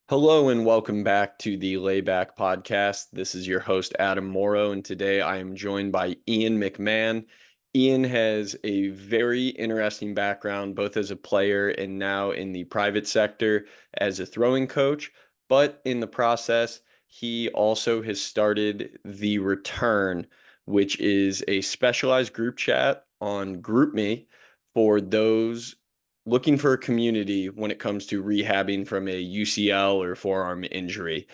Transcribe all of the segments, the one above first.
Hello and welcome back to the Layback podcast. This is your host, Adam Moreau, and today I am joined by Ian McMahon. Ian has a very interesting background, both as a player and now in the private sector as a throwing coach. But in the process, he also has started The Return, which is a specialized group chat on GroupMe for those looking for a community when it comes to rehabbing from a UCL or forearm injury.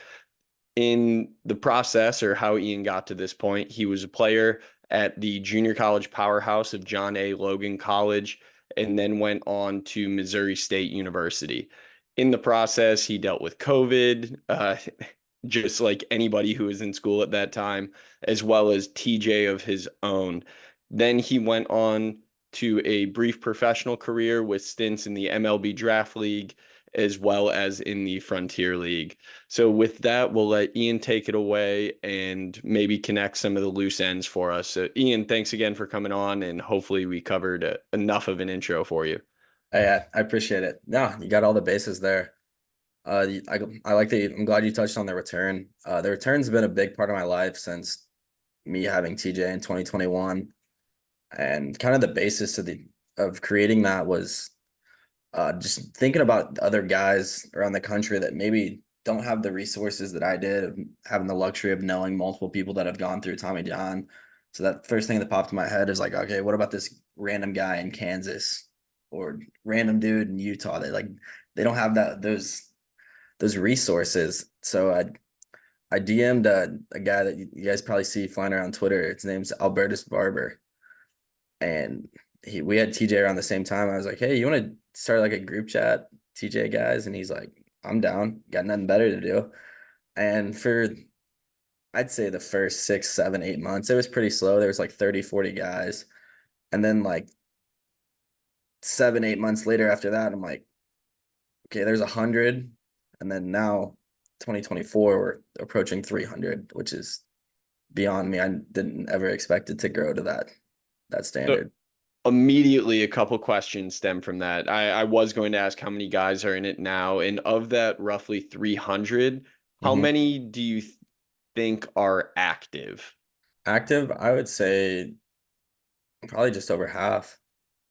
In the process, or how Ian got to this point, he was a player at the junior college powerhouse of John A. Logan College and then went on to Missouri State University. In the process, he dealt with COVID, just like anybody who was in school at that time, as well as TJ of his own. Then he went on to a brief professional career with stints in the MLB Draft League as well as in the Frontier League. So with that, we'll let Ian take it away and maybe connect some of the loose ends for us. So Ian, thanks again for coming on, and hopefully we covered enough of an intro for you. I appreciate it. No, you got all the bases there. I like the. I'm glad you touched on the return. The return's been a big part of my life since me having TJ in 2021, and kind of the basis of creating that was just thinking about other guys around the country that maybe don't have the resources that I did, of having the luxury of knowing multiple people that have gone through Tommy John. So that first thing that popped in my head is like, okay, what about this random guy in Kansas or random dude in Utah? They don't have those resources. So I DM'd a guy that you guys probably see flying around Twitter. His name's Albertus Barber, and we had TJ around the same time. I was like, hey, you want to start like a group chat, TJ guys? And he's like, I'm down. Got nothing better to do. And for I'd say the first 6, 7, 8 months, it was pretty slow. There was like 30, 40 guys. And then like 7, 8 months later after that, I'm like, okay, there's 100. And then now 2024, we're approaching 300, which is beyond me. I didn't ever expect it to grow to that So standard. immediately, a couple questions stem from that. I was going to ask how many guys are in it now, and of that roughly 300, how Mhm. many do you think are active? Active, I would say probably just over half.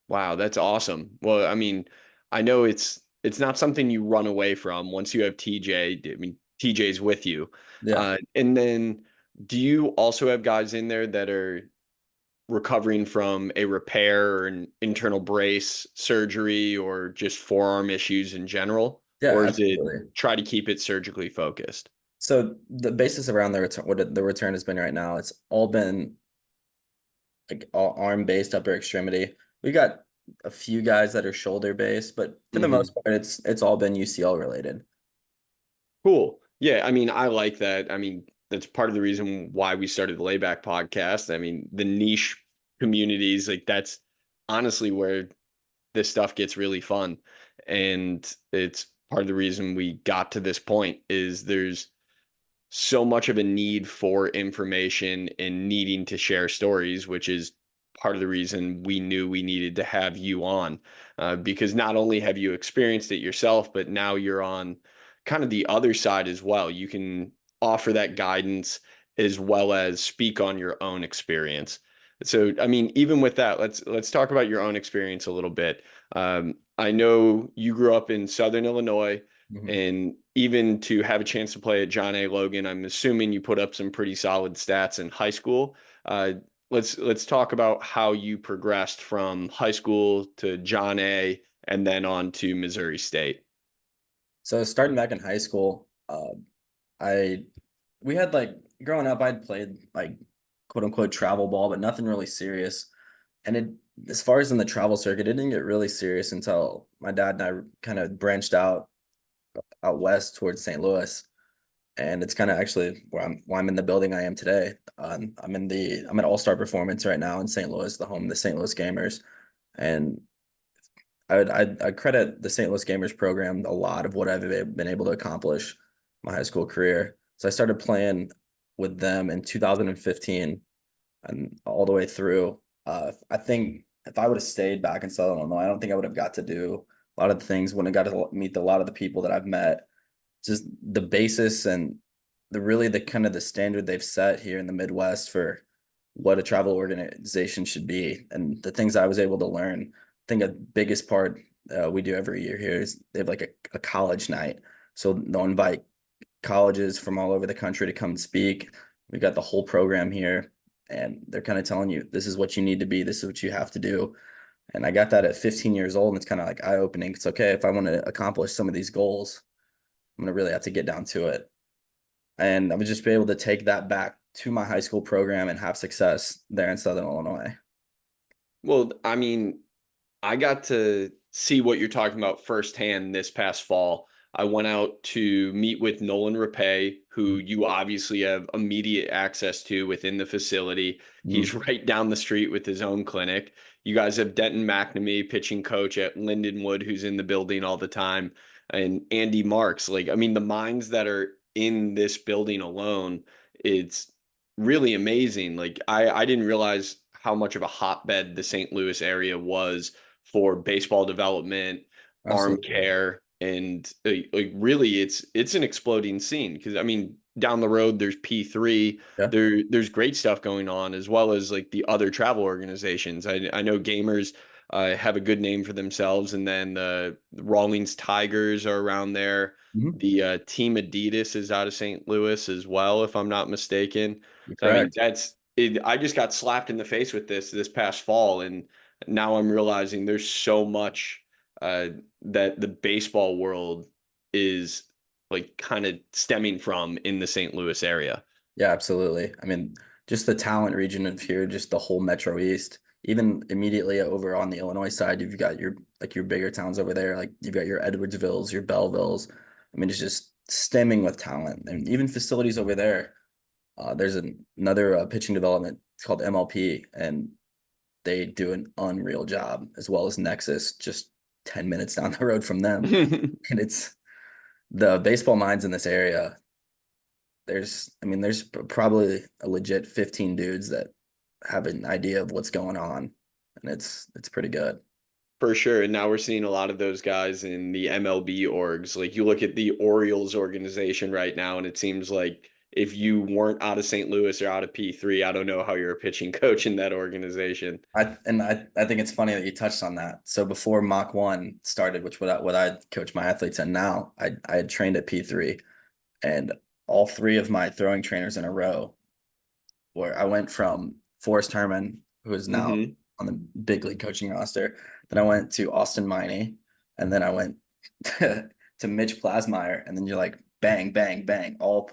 Wow, that's awesome. Well, I mean, I know it's not something you run away from once you have TJ. I mean, TJ's with you. Yeah. And then do you also have guys in there that are recovering from a repair or an internal brace surgery or just forearm issues in general? Yeah, Or is it absolutely. try to keep it surgically focused? So the basis around the return, the return has been right now, it's all been like all arm based upper extremity. We got a few guys that are shoulder based, but for the Hmm. most part, it's all been UCL related. Cool. Yeah, I mean, I like that. I mean, that's part of the reason why we started the Layback podcast. I mean, the niche communities, like that's honestly where this stuff gets really fun. And it's part of the reason we got to this point is there's so much of a need for information and needing to share stories, which is part of the reason we knew we needed to have you on, because not only have you experienced it yourself, but now you're on kind of the other side as well. You can offer that guidance as well as speak on your own experience. So, I mean, even with that, let's talk about your own experience a little bit. I know you grew up in Southern Illinois. Mhm. And even to have a chance to play at John A. Logan, I'm assuming you put up some pretty solid stats in high school. Uh, let's talk about how you progressed from high school to John A. and then on to Missouri State. So starting back in high school, I we had like growing up, I'd played like quote unquote travel ball, but nothing really serious. And it as far as in the travel circuit, it didn't get really serious until my dad and I kind of branched out west towards St. Louis. And it's kind of actually why I'm in the building I am today. I'm at All Star Performance right now in St. Louis, the home of the St. Louis Gamers, and I credit the St. Louis Gamers program a lot of what I've been able to accomplish my high school career. So I started playing with them in 2015 and all the way through. I think if I would have stayed back in Southern Illinois, I don't think I would have got to do a lot of the things. Wouldn't have got to meet a lot of the people that I've met. just the basis and the kind of the standard they've set here in the Midwest for what a travel organization should be, and the things I was able to learn. I think the biggest part we do every year here is they have like a college night. So they'll invite colleges from all over the country to come and speak. We got the whole program here, and they're kind of telling you this is what you need to be, this is what you have to do. And I got that at 15 years old, and it's kind of like eye-opening. It's okay if I want to accomplish some of these goals, I'm gonna really have to get down to it. And I would just be able to take that back to my high school program and have success there in Southern Illinois. Well, I mean, I got to see what you're talking about firsthand this past fall. I went out to meet with Nolan Rapay, who you obviously have immediate access to within the facility. He's Mm-hmm. right down the street with his own clinic. You guys have Denton McNamee, pitching coach at Lindenwood, who's in the building all the time, and Andy Marks. Like, I mean, the minds that are in this building alone, it's really amazing. Like, I didn't realize how much of a hotbed the St. Louis area was for baseball development, arm Absolutely. care, and like really, it's an exploding scene. Because I mean, down the road, there's P3. Yeah. There's great stuff going on, as well as like the other travel organizations. I know Gamers have a good name for themselves, and then the Rawlings Tigers are around there. Mm-hmm. The Team Adidas is out of St. Louis as well, if I'm not mistaken. You're So I mean, correct. that's it. I just got slapped in the face with this past fall, and now I'm realizing there's so much uh, that the baseball world is like kind of stemming from in the St. Louis area. Yeah, absolutely. I mean, just the talent region of here, just the whole Metro East. Even immediately over on the Illinois side, you've got your bigger towns over there, like you've got your Edwardsvilles, your Bellevilles. I mean, it's just stemming with talent, and even facilities over there. There's another pitching development. It's called MLP, and they do an unreal job, as well as Nexus, just 10 minutes down the road from them. And it's the baseball minds in this area. There's probably a legit 15 dudes that have an idea of what's going on, and it's pretty good. For sure. And now we're seeing a lot of those guys in the MLB orgs. Like you look at the Orioles organization right now, and it seems like if you weren't out of St. Louis or out of P3, I don't know how you're a pitching coach in that organization. I think it's funny that you touched on that. So before Mach 1 started, which what I coach my athletes in now, I had trained at P3, and all three of my throwing trainers in a row, where I went from Forrest Herman, who is now Hmm. on the big league coaching roster. Then I went to Austin Miney, and then I went to Mitch Plasmeyer, and then you're like bang, bang, bang, all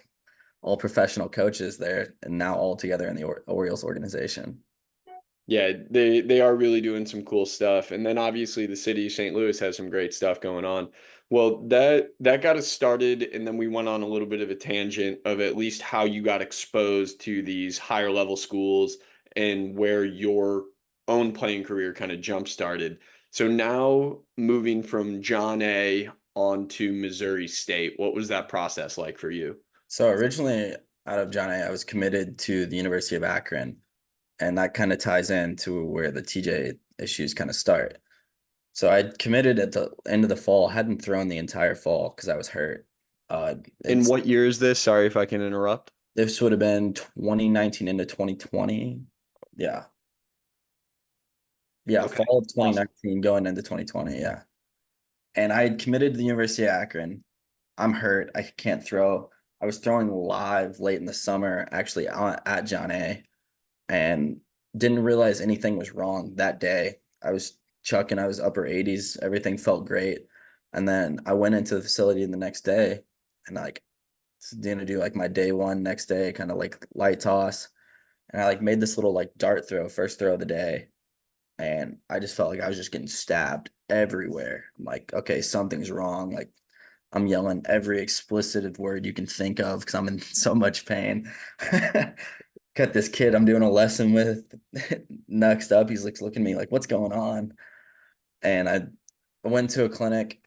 professional coaches there, and now all together in the Orioles organization. Yeah, they are really doing some cool stuff. And then obviously the city of St. Louis has some great stuff going on. Well, that got us started, and then we went on a little bit of a tangent of at least how you got exposed to these higher level schools and where your own playing career kind of jump started. So now moving from John A on to Missouri State, what was that process like for you? So originally out of John A, I was committed to the University of Akron, and that kind of ties into where the TJ issues kind of start. So I committed at the end of the fall, hadn't thrown the entire fall because I was hurt. And It's what year is this? Sorry if I can interrupt. This would have been 2019 into 2020. Yeah. Yeah, Okay. fall of Awesome. 2019 going into 2020. Yeah. And I had committed to the University of Akron. I'm hurt. I can't throw. I was throwing live late in the summer, actually at John A, and didn't realize anything was wrong that day. I was chucking, I was upper 80s. Everything felt great. And then I went into the facility the next day and like gonna do like my day one next day, kind of like light toss. And I like made this little like dart throw, first throw of the day. And I just felt like I was just getting stabbed everywhere. I'm like, okay, something's wrong. Like I'm yelling every explicit word you can think of because I'm in so much pain. Got this kid I'm doing a lesson with next up. He's like looking at me like, what's going on? And I went to a clinic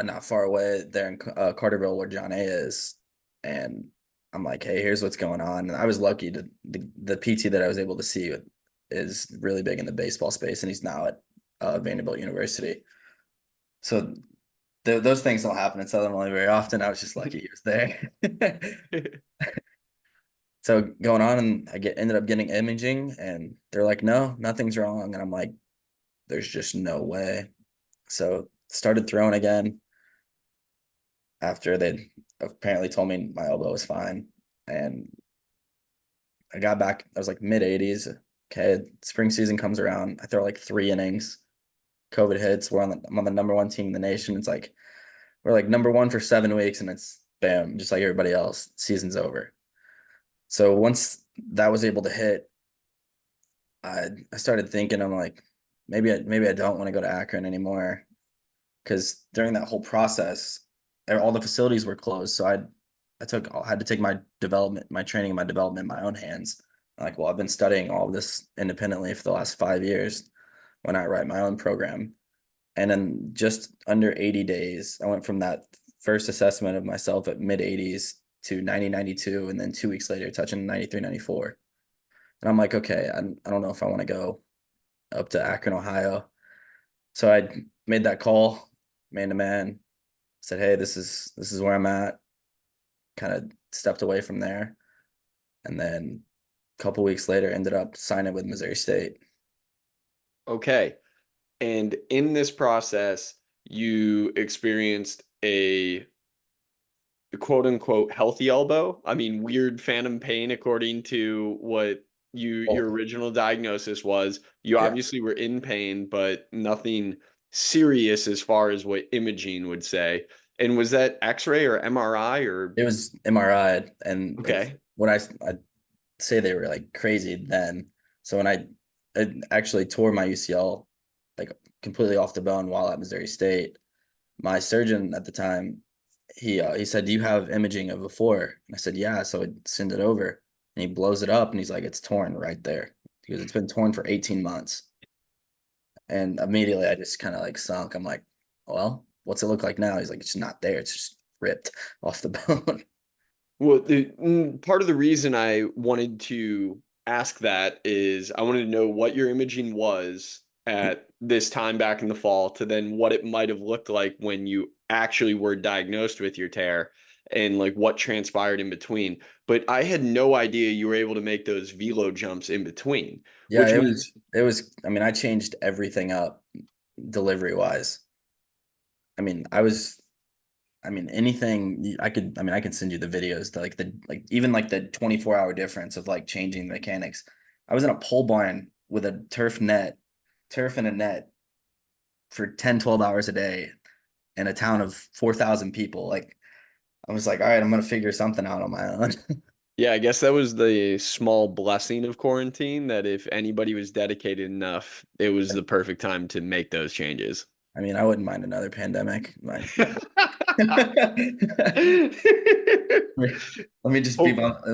not far away there in Carterville where John A is. And I'm like, hey, here's what's going on. And I was lucky to the PT that I was able to see is really big in the baseball space, and he's now at Vanderbilt University. So those things don't happen in Southern Illinois very often. I was just lucky he was there. So going on, and ended up getting imaging, and they're like, no, nothing's wrong. And I'm like, there's just no way. So started throwing again after they apparently told me my elbow was fine. And I got back, I was like mid 80s. Okay, spring season comes around. I throw like 3 innings. COVID hits. I'm on the number one team in the nation. It's like we're like number one for 7 weeks, and it's bam, just like everybody else. Season's over. So once that was able to hit, I started thinking, I'm like, maybe I don't want to go to Akron anymore, because during that whole process, all the facilities were closed. So I had to take my training and my development in my own hands. I'm like, well, I've been studying all of this independently for the last 5 years. Why not write my own program? And in just under 80 days, I went from that first assessment of myself at mid 80s to 90, 92, and then 2 weeks later touching 93, 94. And I'm like, okay, I don't know if I want to go up to Akron, Ohio. So I made that call, man to man, said, hey, this is where I'm at. Kind of stepped away from there. And then a couple weeks later ended up signing with Missouri State. Okay. And in this process, you experienced a quote unquote healthy elbow. I mean, weird phantom pain according to what your Oh, original diagnosis was. You yeah. obviously were in pain, but nothing serious as far as what imaging would say. And was that X-ray or MRI or It was MRI, and okay. when I say they were like crazy then. So when I actually tore my UCL like completely off the bone while at Missouri State, my surgeon at the time, he said, "Do you have imaging of before?" And I said, "Yeah." So I send it over, and he blows it up, and he's like, "It's torn right there." Because it's been torn for 18 months. And immediately I just kind of like sunk. I'm like, "Well, what's it look like now?" He's like, "It's not there. It's just ripped off the bone." Well, part of the reason I wanted to ask that is I wanted to know what your imaging was at this time back in the fall to then what it might have looked like when you actually were diagnosed with your tear and like what transpired in between. But I had no idea you were able to make those velo jumps in between, Yeah, which means I mean, I changed everything up delivery wise. I mean, anything I mean, I can send you the videos to like even like the 24-hour difference of like changing mechanics. I was in a pole barn with a turf and a net for 10, 12 hours a day in a town of 4,000 people. Like, I was like, all right, I'm gonna figure something out on my own. yeah, I guess that was the small blessing of quarantine that if anybody was dedicated enough, it was the perfect time to make those changes. I mean, I wouldn't mind another pandemic. Oh, Let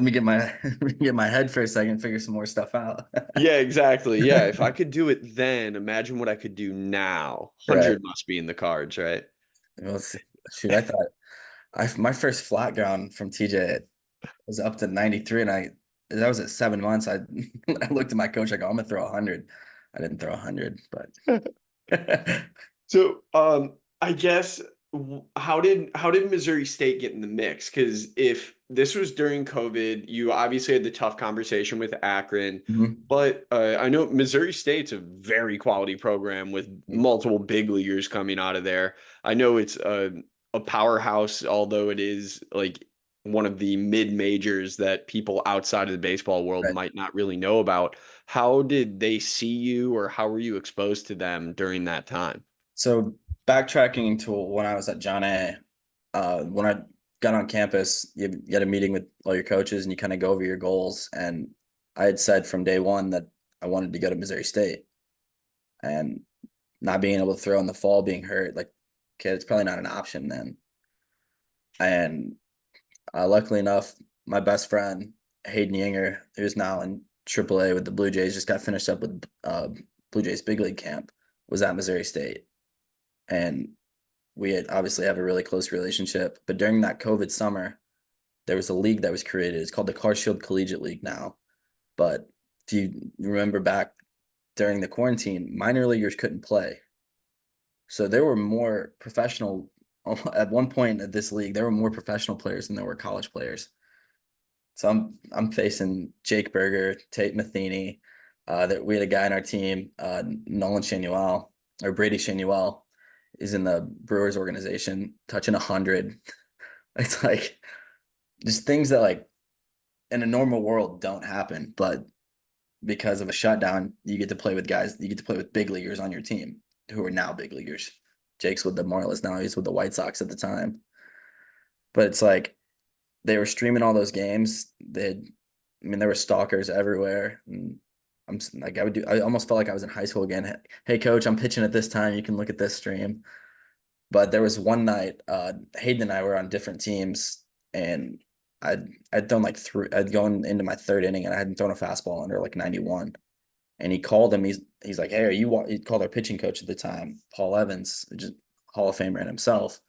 me get my let me get my head for a second, figure some more stuff out. yeah, exactly. Yeah, if I could do it then, imagine what I could do now. Right. 100 must be in the cards, right? Well, shoot, I thought my first flat ground from TJ was up to 93, and that was at 7 months. I looked at my coach, I go, I'm gonna throw 100. I didn't throw 100, but So, I guess how did Missouri State get in the mix? Because if this was during COVID, you obviously had the tough conversation with Akron, Mhm. but I know Missouri State's a very quality program with multiple big leaguers coming out of there. I know it's a powerhouse, although it is like one of the mid majors that people outside of the baseball world Right. might not really know about. How did they see you, or how were you exposed to them during that time? So backtracking to when I was at John A, when I got on campus, you get a meeting with all your coaches and you kind of go over your goals. And I had said from day one that I wanted to go to Missouri State, and not being able to throw in the fall, being hurt, like, okay, it's probably not an option then. And luckily enough, my best friend, Hayden Yinger, who's now in AAA with the Blue Jays, just got finished up with Blue Jays big league camp, was at Missouri State. And we had obviously have a really close relationship. But during that COVID summer, there was a league that was created. It's called the Car Shield Collegiate League now. But if you remember back during the quarantine, minor leaguers couldn't play. So there were more professional at one point at this league, there were more professional players than there were college players. So I'm facing Jake Berger, Tate Matheny. That we had a guy in our team, Nolan Shanuel or Brady Shanuel, is in the Brewers organization, touching 100. It's like just things that like in a normal world don't happen, but because of a shutdown, you get to play with guys, you get to play with big leaguers on your team who are now big leaguers. Jake's with the Marlins now, he's with the White Sox at the time. But it's like they were streaming all those games. I mean, there were stalkers everywhere. And I almost felt like I was in high school again. Hey, coach, I'm pitching at this time. You can look at this stream. But there was one night, Hayden and I were on different teams, and I'd thrown like I'd gone into my third inning, and I hadn't thrown a fastball under like 91. And he called him. He's like, hey, he called our pitching coach at the time, Paul Evans, just Hall of Famer in himself.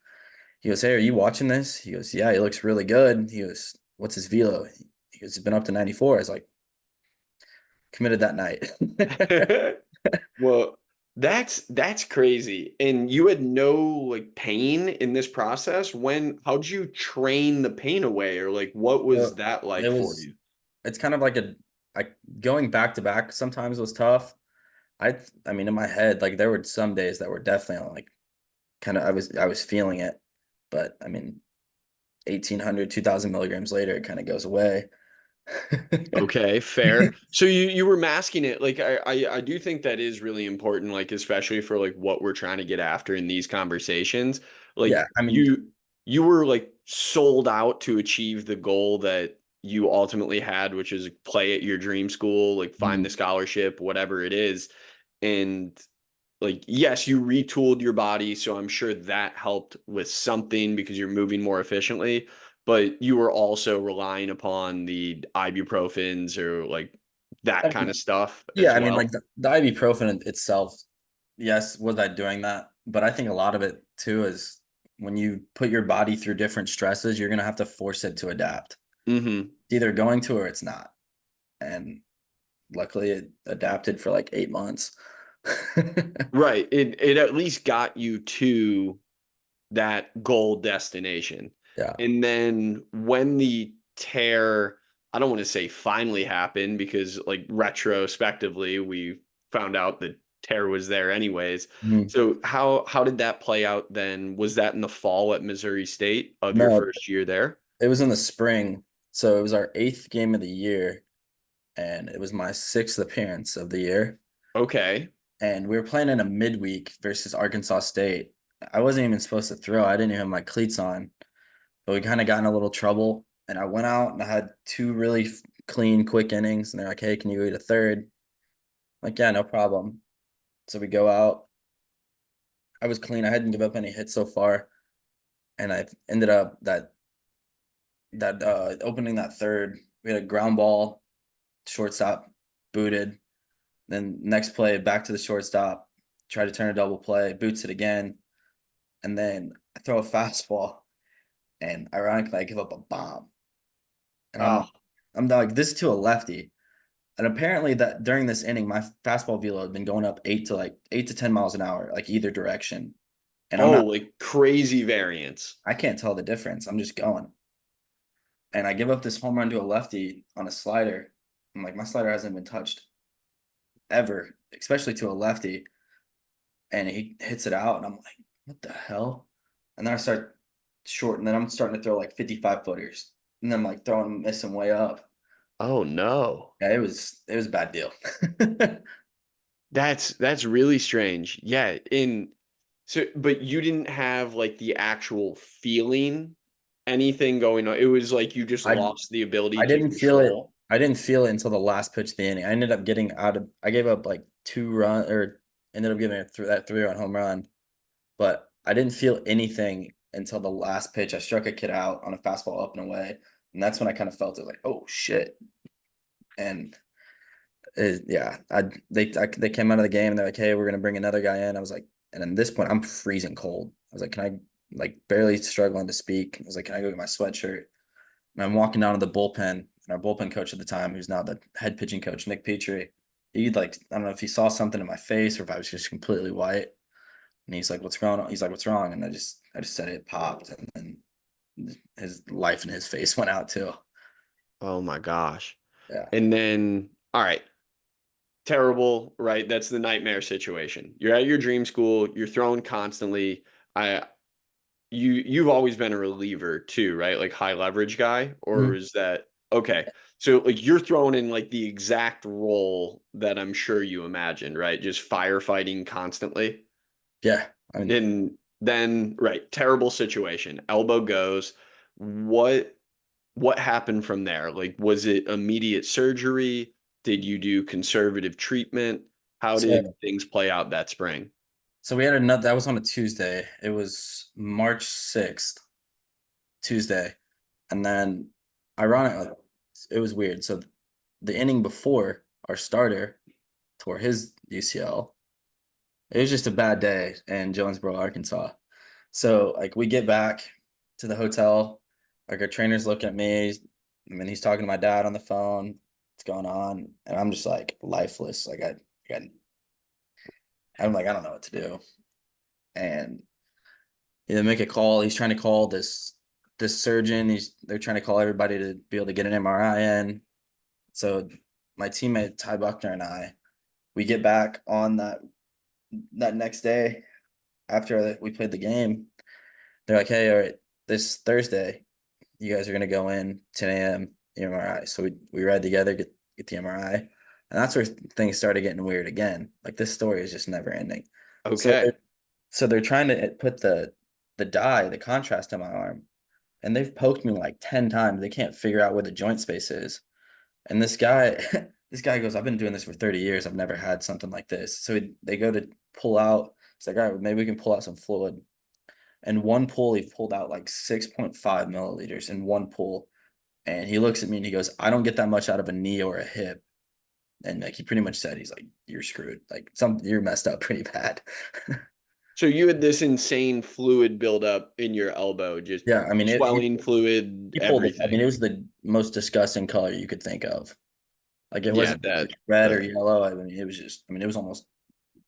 He goes, hey, are you watching this? He goes, yeah, he looks really good. He goes, what's his velo? He goes, it's been up to 94. I was like, committed that night. Well, that's crazy. And you had no like pain in this process. How'd you train the pain away, or like what was So that it like for was, you? it's kind of like like going back to back sometimes was tough. I mean, in my head, like there were some days that were definitely like kind of, I was feeling it, but I mean, 1,800, 2,000 milligrams later, it kind of goes away. Okay, fair. So you were masking it. Like I do think that is really important, like especially for like what we're trying to get after in these conversations. Like Yeah, I mean, you were like sold out to achieve the goal that you ultimately had, which is play at your dream school, like find mhm. the scholarship, whatever it is. And like yes, you retooled your body, so I'm sure that helped with something because you're moving more efficiently, but you were also relying upon the ibuprofens or like that I kind mean, of stuff yeah, as I mean, like well. the ibuprofen itself, yes, was I doing that? But I think a lot of it too is when you put your body through different stresses, you're gonna have to force it to adapt. Hmm. It's either going to or it's not. And luckily it adapted for like 8 months. Right. It at least got you to that goal destination. Yeah. And then when the tear, I don't want to say finally happened because like retrospectively we found out the tear was there anyways. Mhm. So how did that play out then? Was that in the fall at Missouri State of your No, first year there? it was in the spring. So it was our eighth game of the year, and it was my sixth appearance of the year. Okay. And we were playing in a midweek versus Arkansas State. I wasn't even supposed to throw. I didn't even have my cleats on, but we kind of got in a little trouble. And I went out and I had two really clean, quick innings. And they're like, hey, can you go to third? I'm like, yeah, no problem. So we go out. I was clean. I hadn't given up any hits so far. And I ended up that opening that third, we had a ground ball, shortstop booted. Then next play, back to the shortstop, try to turn a double play, boots it again. And then I throw a fastball, and ironically, I give up a bomb. And Oh, I'm like, this to a lefty. And apparently that during this inning, my fastball velo had been going up 8 to 10 miles an hour, like either direction. And oh, like crazy variance. I can't tell the difference. I'm just going. And I give up this home run to a lefty on a slider. I'm like, my slider hasn't been touched ever, especially to a lefty. And he hits it out. And I'm like, what the hell? And then I start short, and then I'm starting to throw like 55 footers. And then I'm like throwing, missing way up. Oh no. Yeah, it was a bad deal. That's really strange. Yeah, in so but you didn't have like the actual feeling anything going on. It was like you just I lost the ability I to didn't feel it. control. I didn't feel it until the last pitch of the inning. I ended up getting out of. I gave up like 2 run or ended up giving it through that 3-run home run, but I didn't feel anything until the last pitch. I struck a kid out on a fastball up and away, and that's when I kind of felt it like, oh shit. And yeah, they came out of the game and they're like, hey, we're gonna bring another guy in. I was like, and at this point, I'm freezing cold. I was like, can I like barely struggling to speak? I was like, can I go get my sweatshirt? And I'm walking down to the bullpen, and our bullpen coach at the time, who's now the head pitching coach, Nick Petrie, he like, I don't know if he saw something in my face or if I was just completely white. And he's like, "What's going on?" He's like, "What's wrong?" And I just said it popped, and then his life and his face went out too. Oh my gosh. Yeah. And then, all right, terrible, right? That's the nightmare situation. You're at your dream school, you're throwing constantly. I you've always been a reliever too, right? Like high leverage guy, or Mhm. is that okay? So like you're throwing in like the exact role that I'm sure you imagined, right? Just firefighting constantly. Yeah. I mean, And then, right, terrible situation. Elbow goes. What what happened from there? Like, was it immediate surgery? Did you do conservative treatment? How did so things play out that spring? so we had another that was on a Tuesday. It was March 6th, Tuesday. And then ironically, it was weird. So the inning before our starter tore his UCL. It was just a bad day in Jonesboro, Arkansas. So like we get back to the hotel, like our trainer's looking at me. I mean, he's talking to my dad on the phone. What's going on? And I'm just like lifeless. I'm like, I don't know what to do. And make a call. He's trying to call this surgeon. They're trying to call everybody to be able to get an MRI in. So my teammate Ty Buckner and we get back on that next day after we played the game. They're like, "Hey, all right, this Thursday, you guys are gonna go in 10 a.m. MRI." So we ride together, get the MRI, and that's where things started getting weird again. Like this story is just never ending. So Okay. they're trying to put the contrast in my arm, and they've poked me like 10 times. They can't figure out where the joint space is. And this guy, this guy goes, "I've been doing this for 30 years. I've never had something like this." So they go to pull out. It's like, "All right, maybe we can pull out some fluid." And one pull, he pulled out like 6.5 milliliters in one pull. And he looks at me and he goes, "I don't get that much out of a knee or a hip." And like he pretty much said, he's like, "You're screwed. Like you're messed up pretty bad." So you had this insane fluid buildup in your elbow, just Yeah, I mean, swelling fluid, he pulled it. I mean, everything. it was the most disgusting color you could think of. Like it Yeah, wasn't that red or uh, yellow. I mean, it was just. I mean, it was almost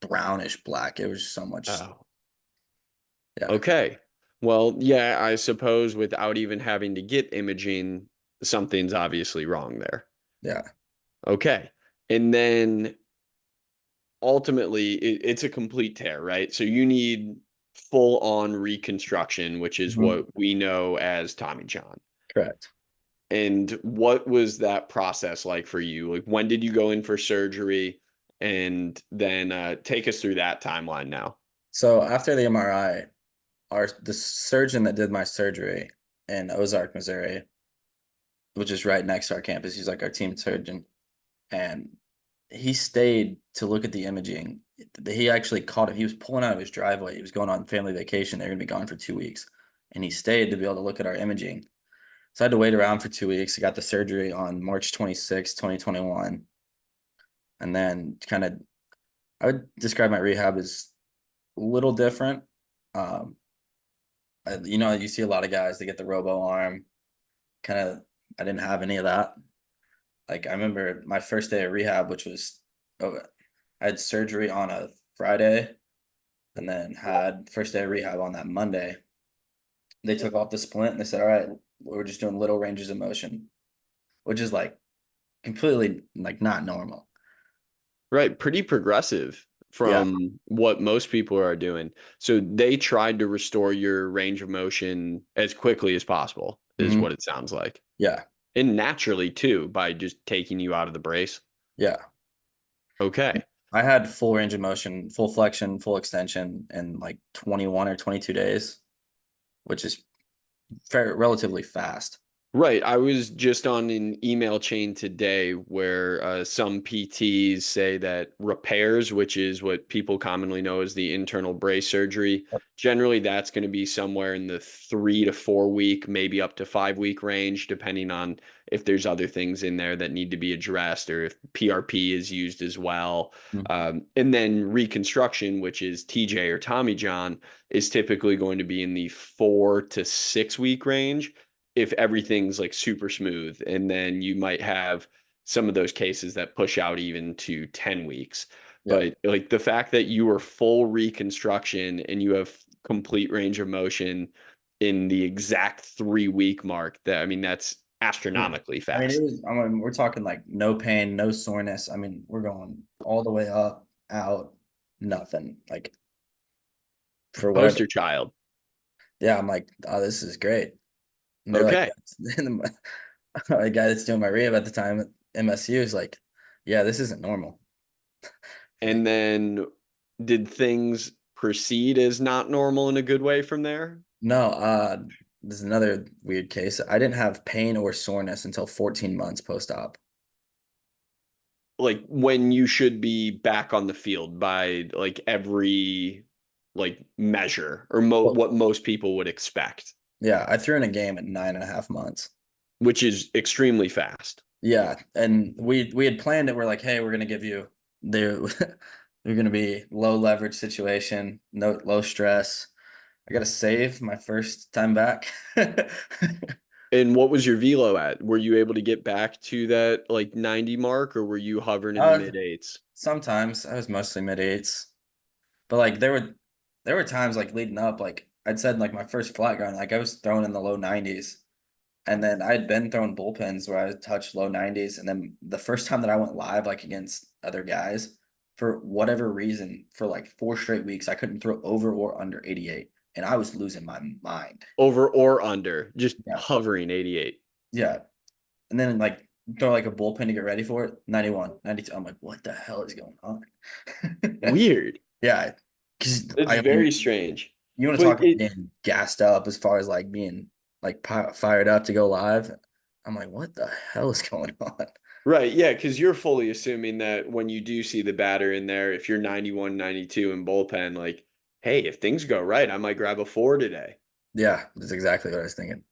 brownish black. It was so much. oh, Yeah, okay. Well, yeah, I suppose without even having to get imaging, something's obviously wrong there. yeah. Okay. And then ultimately it's a complete tear, right? So you need full on reconstruction, which is Mhm. what we know as Tommy John. Correct. And what was that process like for you? Like when did you go in for surgery? And then take us through that timeline now. So after the MRI, the surgeon that did my surgery in Ozark, Missouri, which is right next to our campus. He's like our team surgeon, and he stayed to look at the imaging. He actually caught him. He was pulling out of his driveway. He was going on family vacation. They're gonna be gone for 2 weeks, and he stayed to be able to look at our imaging. So I had to wait around for 2 weeks. I got the surgery on March 26, 2021, and then kind of I would describe my rehab as a little different. Um, you see a lot of guys that get the robo arm. Kind of, I didn't have any of that. Like I remember my first day of rehab, which was oh, I had surgery on a Friday and then had first day of rehab on that Monday. They took off the splint and they said, "All right, we're just doing little ranges of motion," which is like completely like not normal. Right, pretty progressive Yeah. from what most people are doing. So they tried to restore your range of motion as quickly as possible, is Hmm. what it sounds like. Yeah. And naturally too, by just taking you out of the brace. Yeah. Okay. I had full range of motion, full flexion, full extension in like 21 or 22 days, which is relatively fast. Right. I was just on an email chain today where some PTs say that repairs, which is what people commonly know as the internal brace surgery, generally that's going to be somewhere in the 3 to 4 week, maybe up to 5 week range, depending on if there's other things in there that need to be addressed or if PRP is used as well. Mhm. And then reconstruction, which is TJ or Tommy John, is typically going to be in the 4 to 6 week range if everything's like super smooth. And then you might have some of those cases that push out even to 10 weeks. Yeah. but like the fact that you were full reconstruction and you have complete range of motion in the exact 3 week mark, that I mean that's Yeah. astronomically I mean, it fast. was, I mean, we're talking like no pain, no soreness. I mean, we're going all the way up, out, nothing. Like for whatever. Poster child. Yeah, I'm like, oh, this is great. And they're like, Okay. the guy that's doing my rehab at the time at MSU is like, yeah, this isn't normal. And then did things proceed as not normal in a good way from there? No, this is another weird case. I didn't have pain or soreness until 14 months post-op. Like when you should be back on the field by like every like measure or Well, what most people would expect, yeah, I threw in a game at 9.5 months. which is extremely fast. Yeah, and we had planned it. We're like, hey, we're gonna give you the we're gonna be low leverage situation, no low stress. I gotta save my first time back. And what was your velo at? Were you able to get back to that like 90 mark or were you hovering in the uh, mid eights? Sometimes I was mostly mid eights, but like there were times like leading up, like I'd said like my first flat ground, like I was throwing in the low 90s. And then I had been throwing bullpens where I touched low 90s. And then the first time that I went live, like against other guys, for whatever reason, for like 4 straight weeks, I couldn't throw over or under 88. And I was losing my mind. Over or under, just Yeah. hovering 88. Yeah. And then like throw like a bullpen to get ready for it, 91, 92. I'm like, what the hell is going on? Weird. Yeah. Because It's I mean, very strange. you want to But talk about it getting gassed up as far as like being like fired up to go live. I'm like, what the hell is going on? right, yeah, because you're fully assuming that when you do see the batter in there, if you're 91, 92 in bullpen, like, hey, if things go right, I might grab a four today. Yeah, that's exactly what I was thinking.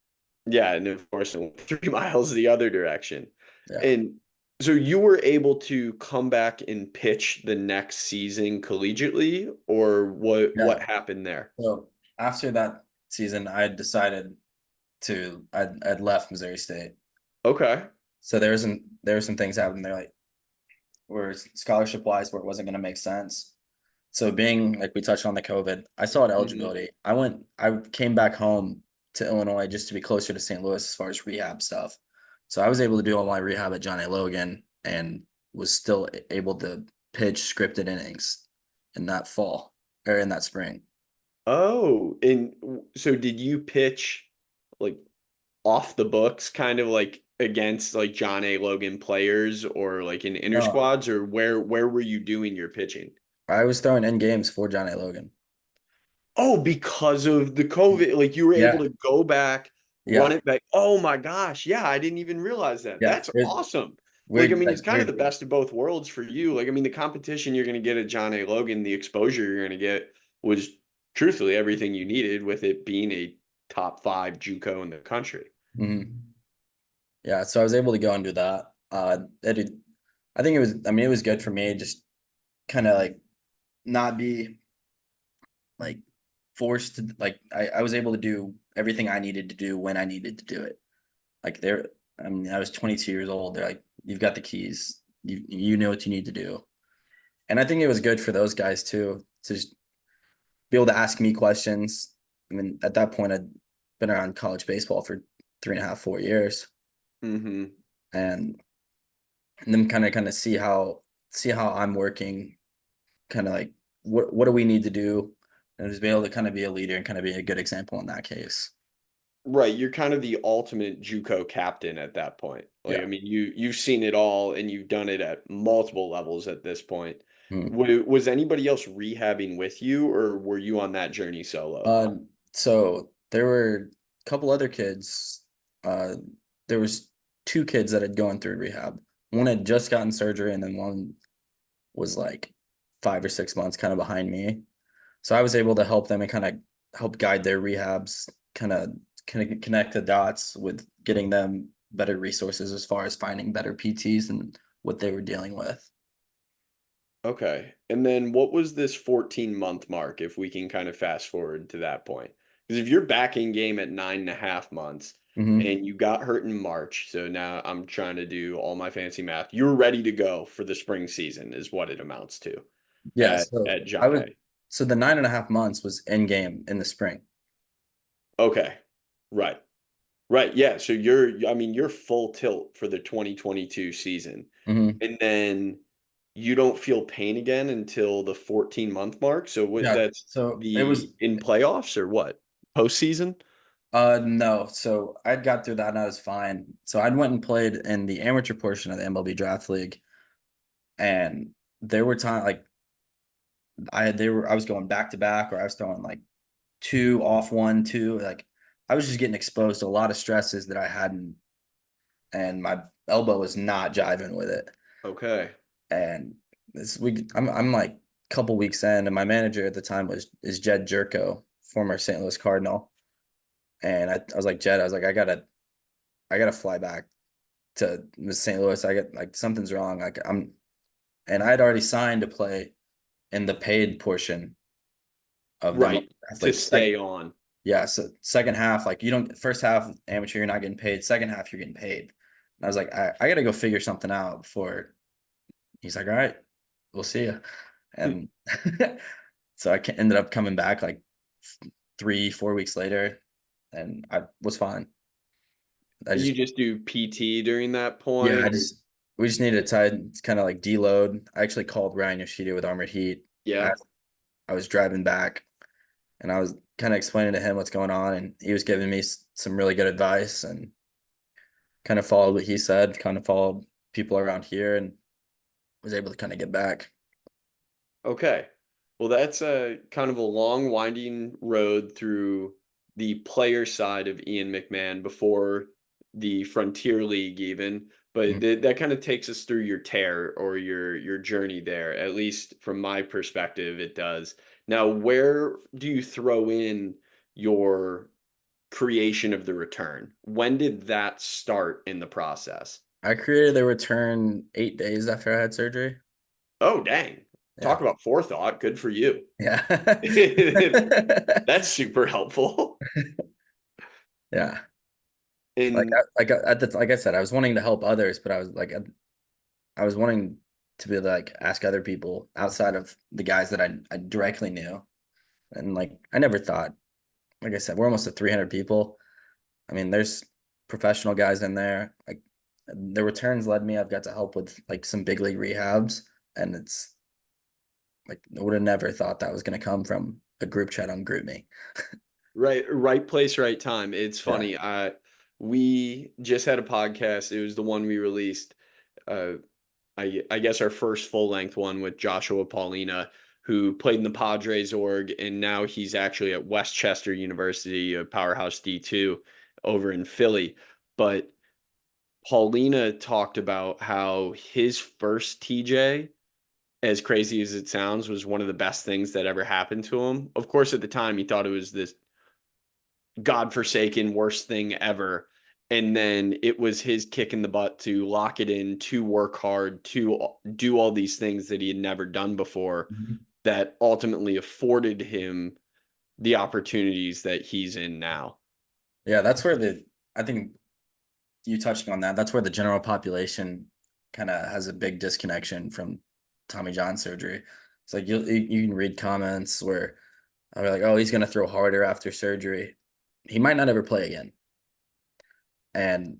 Yeah, and of course, it went 3 miles the other direction. Yeah. And so you were able to come back and pitch the next season collegiately, or what Yeah. happened there? So after that season, I decided I'd left Missouri State. Okay. So there were some things happening there like where scholarship wise where it wasn't gonna make sense. So being like we touched on the COVID, I saw it Hmm. eligibility. I came back home to Illinois just to be closer to St. Louis as far as rehab stuff. So I was able to do all my rehab at John A. Logan and was still able to pitch scripted innings in that fall or in that spring. Oh, and so did you pitch like off the books, kind of like against like John A. Logan players or like in inter No, squads, or where were you doing your pitching? I was throwing in games for John A. Logan. Oh, because of the COVID, like you were able Yeah, to go back, run yeah, it back. Oh my gosh. Yeah, I didn't even realize that. yeah. That's There's awesome. Like, I weird, mean, like it's kind of weird the things. best of both worlds for you. Like, I mean, the competition you're going to get at John A. Logan, the exposure you're going to get was truthfully everything you needed with it being a top five JUCO in the country. Mhm. Yeah, so I was able to go and do that. I think it was. I mean, it was good for me. Just kind of like not be like forced to like. I was able to do everything I needed to do when I needed to do it. Like there, I mean, I was 22 years old. They're like, you've got the keys. You know what you need to do. And I think it was good for those guys too to just be able to ask me questions. I mean, at that point, I'd been around college baseball for 3.5, 4 years, Hmm. and then kind of see how I'm working, kind of like what do we need to do, and just be able to kind of be a leader and kind of be a good example in that case. Right, you're kind of the ultimate JUCO captain at that point. Like, I Yeah. mean, you've seen it all and you've done it at multiple levels at this point. Mhm. Was anybody else rehabbing with you, or were you on that journey solo? Uh, so there were a couple other kids. Uh, there was two kids that had gone through rehab. One had just gotten surgery, and then one was like 5 or 6 months kind of behind me. So I was able to help them and kind of help guide their rehabs, kind of connect the dots with getting them better resources as far as finding better PTs and what they were dealing with. Okay. And then what was this 14-month mark, if we can kind of fast forward to that point? Because if you're back in game at 9.5 months Hmm. and you got hurt in March, so now I'm trying to do all my fancy math, you're ready to go for the spring season, is what it amounts to. Yeah, so at I was Jockey. so the 9.5 months was in game in the spring. Okay. Right. Right. Yeah. So I mean, you're full tilt for the 2022 season. Hmm. And then you don't feel pain again until the 14-month mark. So what Yeah, that's so it was the in playoffs or what? Postseason? no, so I'd got through that and I was fine. So I'd went and played in the amateur portion of the MLB draft league, and there were times like I was going back to back, or I was throwing like two off one, two, like I was just getting exposed to a lot of stresses that I hadn't, and my elbow was not jiving with it. Okay. And this week I'm like a couple weeks in, and my manager at the time is Jed Jerko, former St. Louis Cardinal. And I was like, Jed, I was like, I gotta fly back to St. Louis. I get like something's wrong. Like and I had already signed to play in the paid portion of the Right. draft To league. stay on. Yeah, so second half, like you don't first half amateur, you're not getting paid. Second half, you're getting paid. And I was like, I gotta go figure something out before he's like, all right, we'll see you. And so ended up coming back like 3, 4 weeks later, and I was fine. I You just just do PT during that Yeah, point. we just needed to it's kind of like deload. I actually called Ryan Yoshida with Armored Heat. I, Yeah. I was driving back, and I was kind of explaining to him what's going on, and he was giving me some really good advice, and kind of followed what he said, kind of followed people around here, and was able to kind of get back. Okay. Well, that's a kind of a long, winding road through the player side of Ian McMahon before the Frontier League, even. But Mhm. that kind of takes us through your tear or your journey there. At least from my perspective, it does. Now, where do you throw in your creation of the return? When did that start in the process? I created a return 8 days after I had surgery. Oh, dang. Yeah, Talk about forethought. Good for you. yeah, That's super helpful. yeah. Like And like I said, I was wanting to help others, but I was like I was wanting to be able to like ask other people outside of the guys that I directly knew. And like I never thought, like I said, we're almost at 300 people. I mean, there's professional guys in there. Like the returns led me, I've got to help with like some big league rehabs. And it's like I would have never thought that was gonna come from a group chat on GroupMe. right place, right time. It's Yeah. funny. We just had a podcast. It was the one we released. Uh, I guess our first full length one with Joshua Paulina, who played in the Padres org, and now he's actually at Westchester University, a powerhouse D2 over in Philly. But Paulina talked about how his first TJ, as crazy as it sounds, was one of the best things that ever happened to him. Of course, at the time, he thought it was this godforsaken worst thing ever. And then it was his kick in the butt to lock it in, to work hard, to do all these things that he had never done before Mhm. that ultimately afforded him the opportunities that he's in now. Yeah, that's where I think you touching on that, that's where the general population kind of has a big disconnection from Tommy John surgery. It's like you can read comments where I'll be like, oh, he's gonna throw harder after surgery. He might not ever play again. And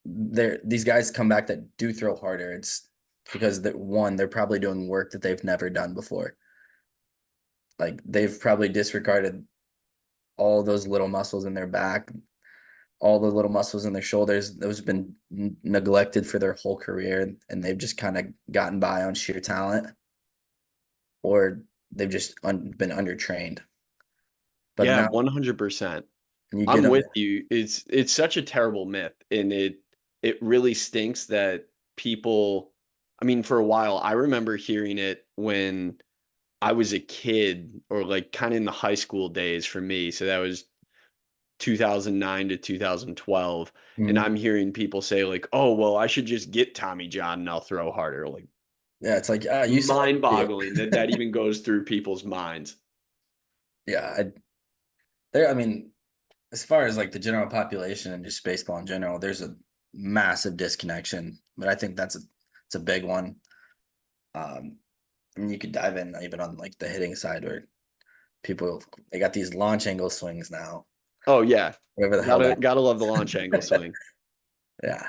these guys come back that do throw harder. It's because that one, they're probably doing work that they've never done before. Like they've probably disregarded all those little muscles in their back, all the little muscles in their shoulders. Those have been neglected for their whole career, and they've just kind of gotten by on sheer talent, or they've just been undertrained. But Yeah, now 100%. you get I'm them. with you. It's such a terrible myth, and it really stinks that people. I mean, for a while, I remember hearing it when I was a kid, or like kind of in the high school days for me. So that was 2009 to 2012, and Mhm. I'm hearing people say like, "Oh, well, I should just get Tommy John and I'll throw harder." Like Yeah, it's like you said it. mind-boggling that that even goes through people's minds. Yeah, there. I mean, as far as like the general population and just baseball in general, there's a massive disconnection. But I think it's a big one. Um, And you could dive in even on like the hitting side where people they got these launch angle swings now, Oh yeah. whatever the hell Gotta that. gotta love the launch angle swing. Yeah.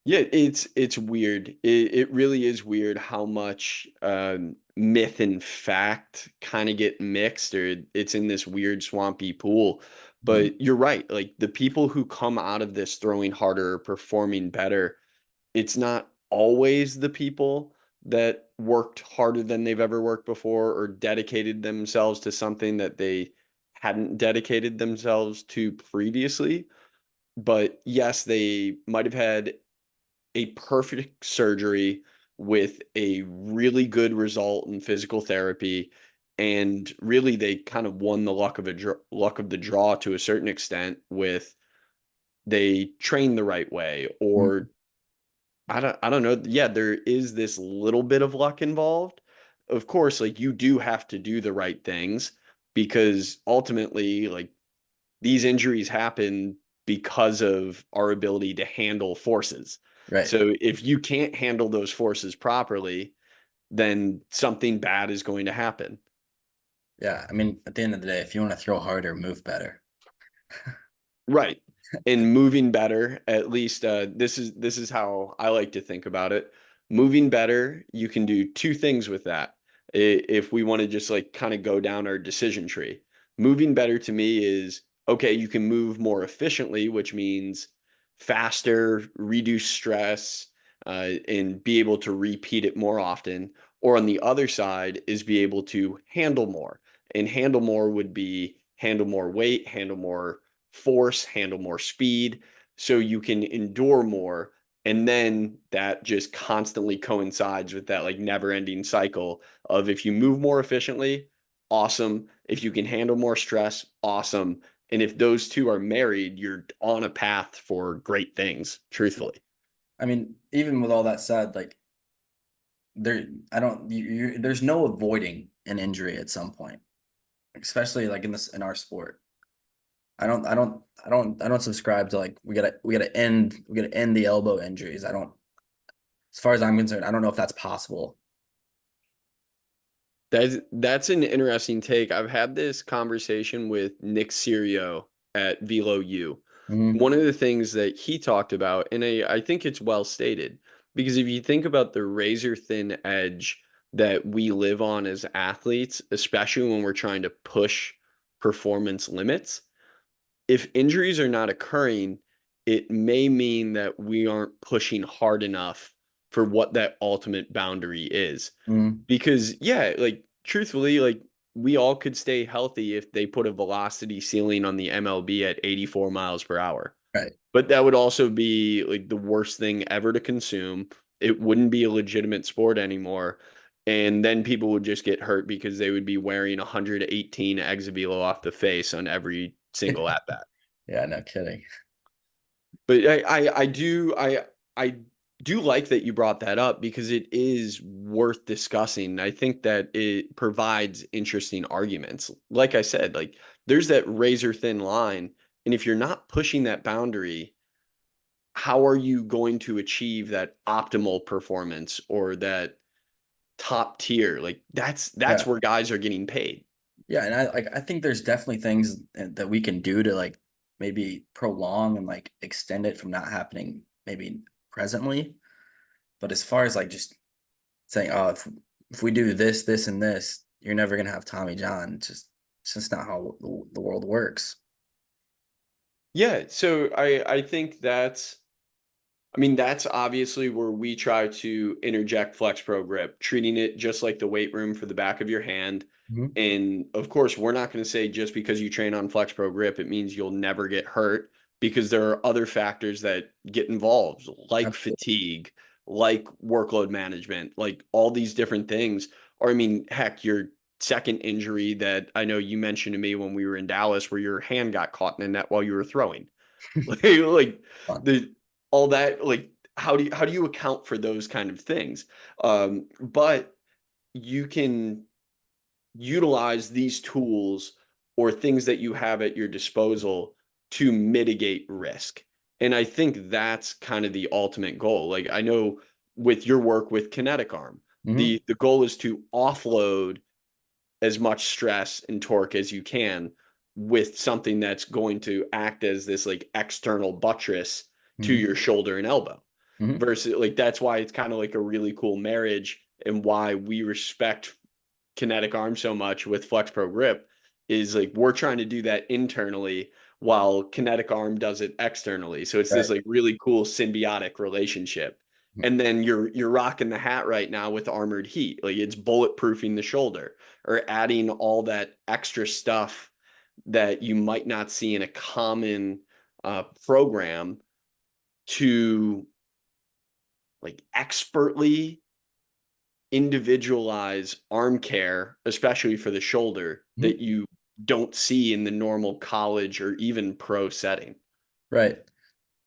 Yeah, it's weird. It really is weird how much myth and fact kind of get mixed, or it's in this weird swampy pool. Mhm. But you're right. Like the people who come out of this throwing harder, or performing better, it's not always the people that worked harder than they've ever worked before or dedicated themselves to something that they hadn't dedicated themselves to previously. But yes, they might have had a perfect surgery with a really good result in physical therapy, and really they kind of won the luck of the draw to a certain extent with they trained the right way, Mhm. or I don't know. Yeah, there is this little bit of luck involved. Of course, like you do have to do the right things because ultimately, like these injuries happen because of our ability to handle forces. Right. So if you can't handle those forces properly, then something bad is going to happen. Yeah. I mean, at the end of the day, if you want to throw harder, move better. Right. And moving better, at least this is how I like to think about it. Moving better, you can do two things with that. If we want to just like kind of go down our decision tree. Moving better to me is okay, you can move more efficiently, which means faster, reduce stress, and be able to repeat it more often. Or on the other side is be able to handle more. And handle more would be handle more weight, handle more force, handle more speed, so you can endure more. And then that just constantly coincides with that like never ending cycle of if you move more efficiently, awesome. If you can handle more stress, awesome. And if those two are married, you're on a path for great things, truthfully. I mean, even with all that said, like there, I don't, there's no avoiding an injury at some point, especially like in this, in our sport. I don't subscribe to like we gotta end the elbow injuries. I don't, as far as I'm concerned, I don't know if that's possible. That's an interesting take. I've had this conversation with Nick Serio at Velo U. Hmm. One of the things that he talked about, and I think it's well stated, because if you think about the razor thin edge that we live on as athletes, especially when we're trying to push performance limits, if injuries are not occurring, it may mean that we aren't pushing hard enough for what that ultimate boundary is. Hmm. Because yeah, like truthfully, like we all could stay healthy if they put a velocity ceiling on the MLB at 84 miles per hour. Right. But that would also be like the worst thing ever to consume. It wouldn't be a legitimate sport anymore. And then people would just get hurt because they would be wearing 118 exavelo off the face on every single at bat. Yeah, no kidding. But I do like that you brought that up because it is worth discussing. I think that it provides interesting arguments. Like I said, like there's that razor thin line, and if you're not pushing that boundary, how are you going to achieve that optimal performance or that top tier? Like that's Yeah. where guys are getting paid. Yeah, and I think there's definitely things that we can do to like maybe prolong and like extend it from not happening maybe presently. But as far as like just saying, oh, if we do this, this, and this, you're never gonna have Tommy John. It's just not how the world works. Yeah, so I think that's I mean, that's obviously where we try to interject Flex Pro Grip, treating it just like the weight room for the back of your hand. Mhm. And of course, we're not going to say just because you train on Flex Pro Grip, it means you'll never get hurt because there are other factors that get involved, like Absolutely. fatigue, like workload management, like all these different things. Or, I mean, heck, your second injury that I know you mentioned to me when we were in Dallas, where your hand got caught in a net while you were throwing. Like Fun. the all that like how do you account for those kind of things? But you can utilize these tools or things that you have at your disposal to mitigate risk. And I think that's kind of the ultimate goal. Like I know with your work with Kinetic Arm, Hmm. The goal is to offload as much stress and torque as you can with something that's going to act as this like external buttress to Hmm. your shoulder and elbow. Hmm. Versus like that's why it's kind of like a really cool marriage and why we respect kinetic arm so much with Flex Pro Grip is like we're trying to do that internally while kinetic arm does it externally. So it's this Right. like really cool symbiotic relationship. And then you're rocking the hat right now with armored heat. Like it's bulletproofing the shoulder or adding all that extra stuff that you might not see in a common program to like expertly individualize arm care, especially for the shoulder, Mhm. that you don't see in the normal college or even pro setting. Right.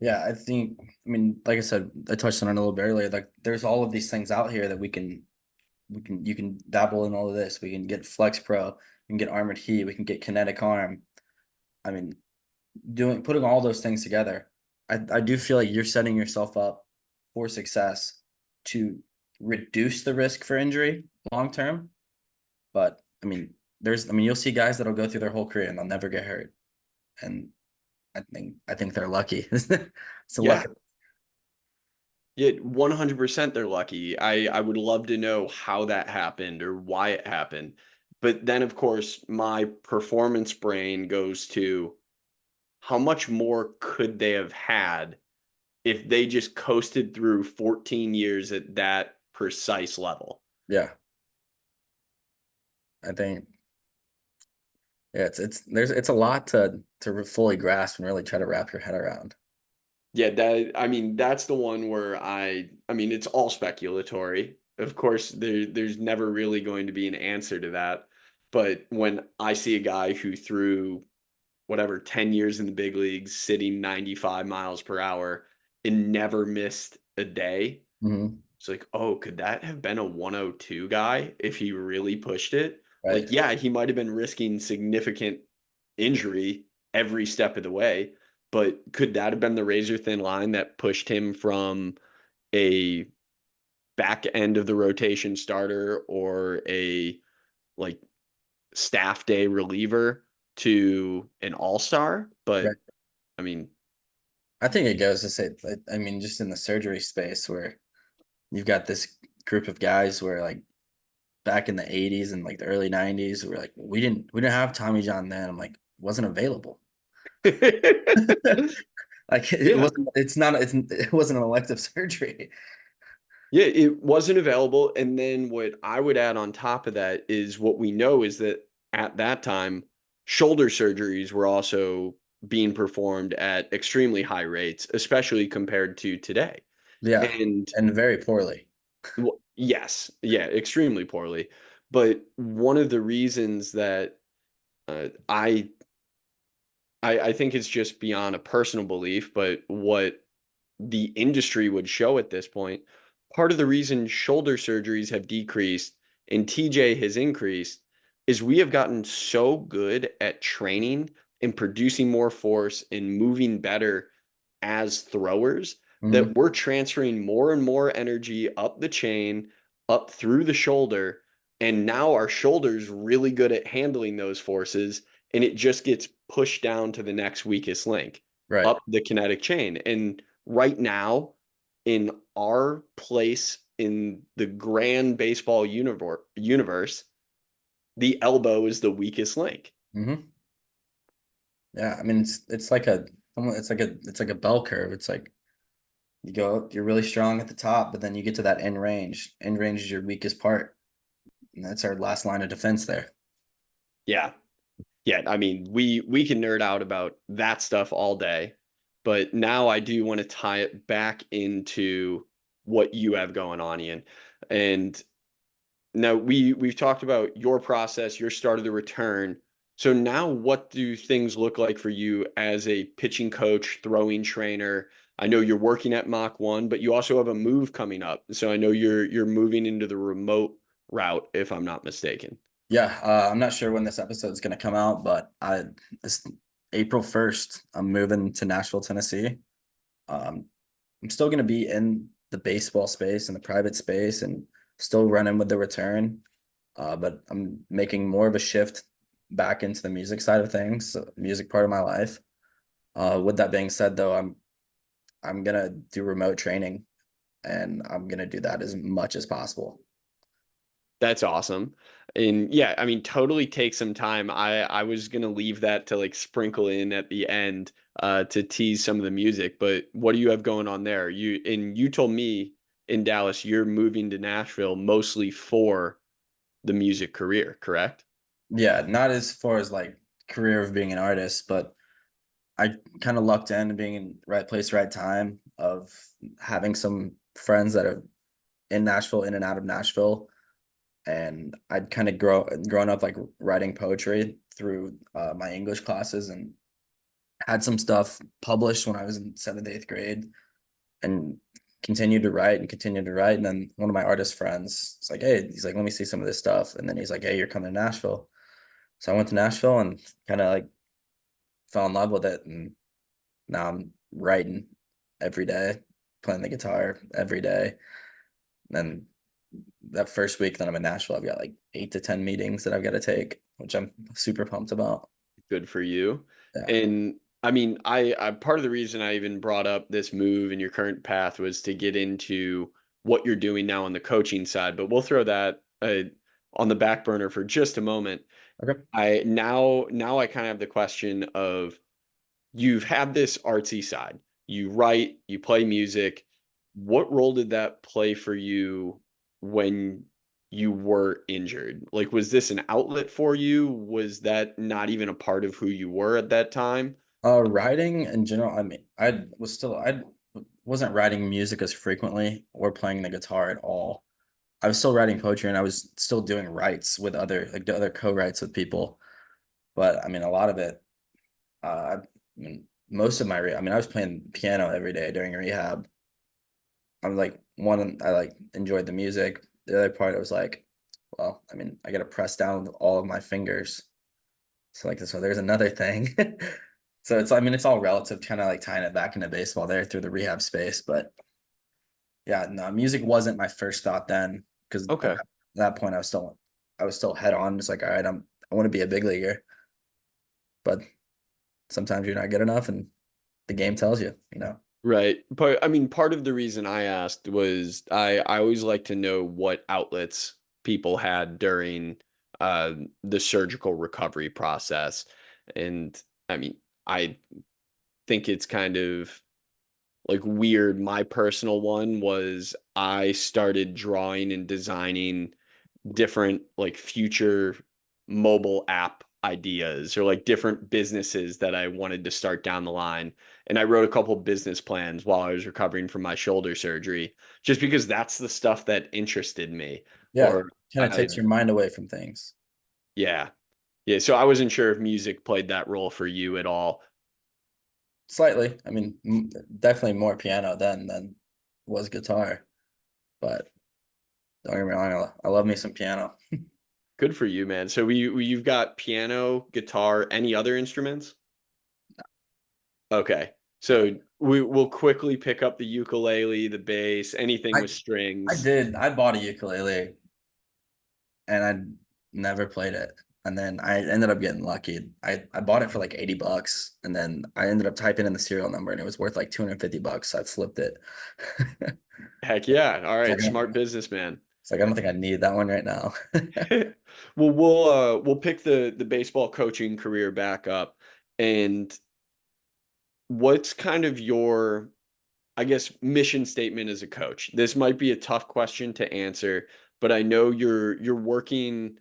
Yeah, I mean, like I said, I touched on it a little bit earlier. Like, there's all of these things out here that you can dabble in all of this. We can get Flex Pro, we can get Armored Heat, we can get Kinetic Arm. I mean, putting all those things together, I do feel like you're setting yourself up for success to reduce the risk for injury long term. But I mean, you'll see guys that'll go through their whole career and they'll never get hurt. And I think they're lucky. It's a luck. Yeah. Yeah, 100% they're lucky. I would love to know how that happened or why it happened. But then, of course, my performance brain goes to how much more could they have had if they just coasted through 14 years at that precise level? Yeah, I think yeah, it's a lot to fully grasp and really try to wrap your head around. Yeah, that I mean, that's the one where I mean, it's all speculatory. Of course, there's never really going to be an answer to that. But when I see a guy who threw whatever 10 years in the big leagues, sitting 95 miles per hour and never missed a day, Hmm. it's like, oh, could that have been a 102 guy if he really pushed it? Right. Like, yeah, he might have been risking significant injury every step of the way, but could that have been the razor thin line that pushed him from a back end of the rotation starter or a like staff day reliever to an all-star? Right. But I mean, I think it goes to say, I mean, just in the surgery space where you've got this group of guys where like back in the 80s and like the early 90s, we're like, we didn't have Tommy John then. I'm like, wasn't available. Like yeah. it wasn't an elective surgery. Yeah, it wasn't available, and then what I would add on top of that is what we know is that at that time, shoulder surgeries were also being performed at extremely high rates, especially compared to today. Yeah, And and very poorly. yes, yeah, extremely poorly. But one of the reasons that uh, I I think it's just beyond a personal belief, but what the industry would show at this point, part of the reason shoulder surgeries have decreased and TJ has increased is we have gotten so good at training and producing more force and moving better as throwers Hmm. that we're transferring more and more energy up the chain, up through the shoulder. And now our shoulder's really good at handling those forces, and it just gets pushed down to the next weakest link Right. up the kinetic chain. And right now, in our place in the grand baseball universe, the elbow is the weakest link. Hmm. Yeah, I mean it's like a bell curve. It's like you go, you're really strong at the top, but then you get to that end range. End range is your weakest part, and that's our last line of defense there. Yeah. Yeah, I mean, we can nerd out about that stuff all day, but now I do want to tie it back into what you have going on, Ian. And now we've talked about your process, your start of the return. So now what do things look like for you as a pitching coach, throwing trainer? I know you're working at Mach 1, but you also have a move coming up. So I know you're moving into the remote route, if I'm not mistaken. Yeah, I'm not sure when this episode's gonna come out, but this April 1st, I'm moving to Nashville, Tennessee. Um, I'm still gonna be in the baseball space and the private space and still running with the return, but I'm making more of a shift back into the music side of things, so music part of my life. With that being said, though, I'm gonna do remote training, and I'm gonna do that as much as possible. That's awesome. And yeah, I mean, totally take some time. I was gonna leave that to like sprinkle in at the end to tease some of the music, but what do you have going on there? You told me in Dallas you're moving to Nashville mostly for the music career, correct? Yeah, not as far as like career of being an artist, but I kind of lucked in being in right place, right time of having some friends that are in Nashville, in and out of Nashville. And I'd kind of grown up like writing poetry through my English classes and had some stuff published when I was in seventh, eighth grade and continued to write and continued to write. And then one of my artist friends is like, hey, he's like, let me see some of this stuff. And then he's like, hey, you're coming to Nashville. So I went to Nashville and kind of like fell in love with it. And now I'm writing every day, playing the guitar every day. And that first week that I'm in Nashville, I've got like 8 to 10 meetings that I've got to take, which I'm super pumped about. Good for you. Yeah. And I mean, I part of the reason I even brought up this move in your current path was to get into what you're doing now on the coaching side, but we'll throw that on the back burner for just a moment. Okay. I I kind of have the question of you've had this artsy side. You write, you play music. What role did that play for you when you were injured? Like, was this an outlet for you? Was that not even a part of who you were at that time? Writing in general, I mean, I wasn't writing music as frequently or playing the guitar at all. I was still writing poetry and I was still doing writes with other co-writes with people. But I mean, a lot of it, I mean, most of I mean, I was playing piano every day during rehab. I'm like I like enjoyed the music. The other part, I was like, well, I mean, I got to press down with all of my fingers. So there's another thing. So I mean, it's all relative, kind of like tying it back into baseball there through the rehab space. But yeah, no, music wasn't my first thought then, because at Okay. that point I was still head on, just like, all right, I want to be a big leaguer. But sometimes you're not good enough, and the game tells you, you know. Right. But I mean, part of the reason I asked was I always like to know what outlets people had during the surgical recovery process. And I mean, I think it's kind of like weird. My personal one was I started drawing and designing different like future mobile app ideas or like different businesses that I wanted to start down the line. And I wrote a couple business plans while I was recovering from my shoulder surgery, just because that's the stuff that interested me. Yeah, Or, kind of takes your mind away from things. yeah. Yeah. So I wasn't sure if music played that role for you at all. Slightly. I mean, definitely more piano then than was guitar. But don't get me wrong, I love me some piano. Good for you, man. So you've got piano, guitar, any other instruments? Okay. No, So we'll quickly pick up the ukulele, the bass, anything I with strings. I bought a ukulele and I never played it. And then I ended up getting lucky. I bought it for like 80 bucks and then I ended up typing in the serial number and it was worth like 250 bucks. So I flipped it. Heck yeah. All It's right, like, smart businessman. it's like I don't think I need that one right now. Well, we'll pick the baseball coaching career back up. And what's kind of your, I guess, mission statement as a coach? This might be a tough question to answer, but I know you're working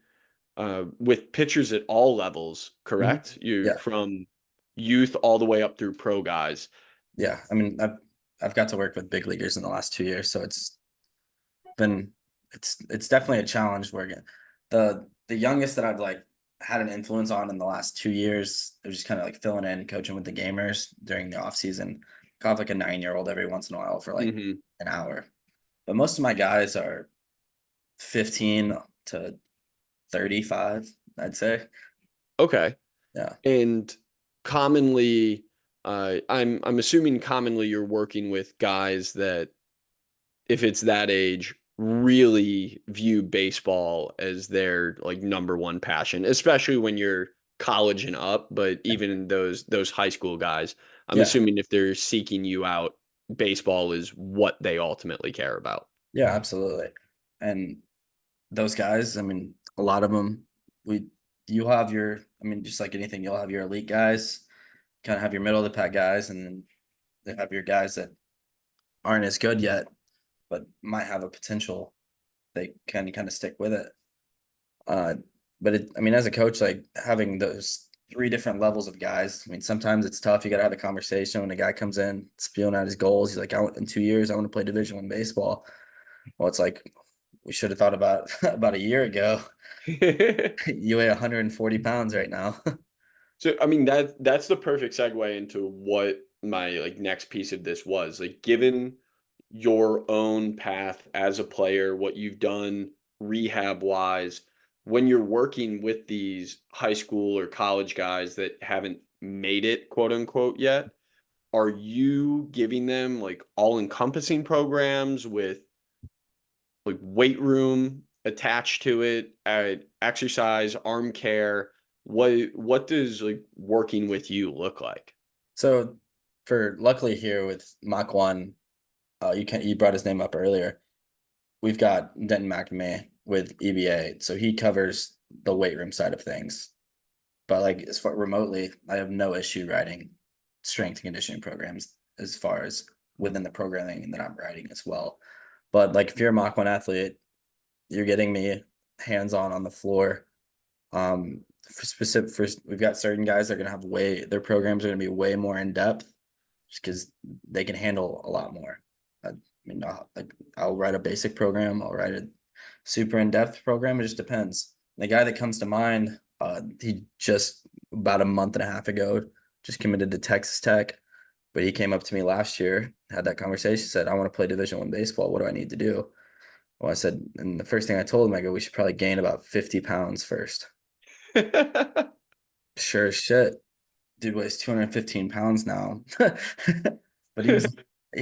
with pitchers at all levels, Mhm. correct? You Yeah. from youth all the way up through pro guys. Yeah. I mean, I've got to work with big leaguers in the last 2 years, so been it's definitely a challenge working. The youngest that I've like had an influence on in the last 2 years, it was just kind of like filling in, coaching with the gamers during the off season. Caught like a 9 year old every once in a while for like Hmm. an hour. But most of my guys are 15 to 35, I'd say. Okay. Yeah. And commonly, I'm assuming commonly you're working with guys that, if it's that age, really view baseball as their like number one passion, especially when you're college and up, but even those high school guys, I'm Yeah, assuming if they're seeking you out, baseball is what they ultimately care about. yeah, absolutely. And those guys, I mean, a lot of them, we you'll have your, I mean, just like anything, you'll have your elite guys, kind of have your middle of the pack guys, and then they have your guys that aren't as good yet, but might have a potential. They kind of stick with it. Uh, but I mean, as a coach, like having those three different levels of guys. I mean, sometimes it's tough. You got to have a conversation when a guy comes in spewing out his goals. He's like, in 2 years, I want to play Division One baseball. Well, it's like we should have thought about about a year ago. You weigh 140 pounds right now. So I mean that's the perfect segue into what my like next piece of this was. Like given your own path as a player, what you've done rehab wise, when you're working with these high school or college guys that haven't made it, quote unquote, yet, are you giving them like all encompassing programs with like weight room attached to it, exercise, arm care? What does like working with you look like? So, for luckily here with Mach 1, you brought his name up earlier. We've got Denton McMahon with EBA, so he covers the weight room side of things. But like as far remotely, I have no issue writing strength and conditioning programs as far as within the programming that I'm writing as well. But like if you're a Mach 1 athlete, you're getting me hands on the floor. For specific for we've got certain guys that are gonna have way their programs are gonna be way more in depth just because they can handle a lot more. I mean, I'll write a basic program, I'll write a super in depth program. It just depends. The guy that comes to mind, he just about a month and a half ago just committed to Texas Tech, but he came up to me last year, had that conversation, said, "I want to play Division One baseball. What do I need to do?" Well, I said, and the first thing I told him, I go, "We should probably gain about 50 pounds first." Sure as shit, dude weighs 215 pounds now. But he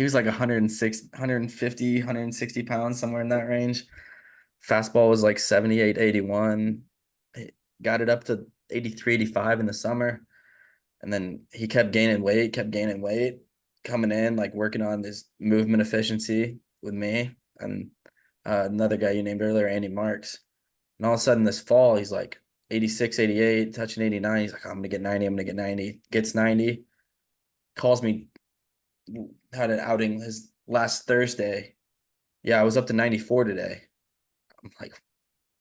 was like 106, 150, 160 pounds, somewhere in that range. Fastball was like 78, 81. He got it up to 83, 85 in the summer. And then he kept gaining weight, coming in, like working on his movement efficiency with me. And another guy you named earlier, Andy Marks. And all of a sudden this fall, he's like 86, 88, touching 89. He's like, "I'm gonna get 90, I'm gonna get 90." Gets 90, calls me, had an outing his last Thursday. Yeah, I was up to 94 today. I'm like,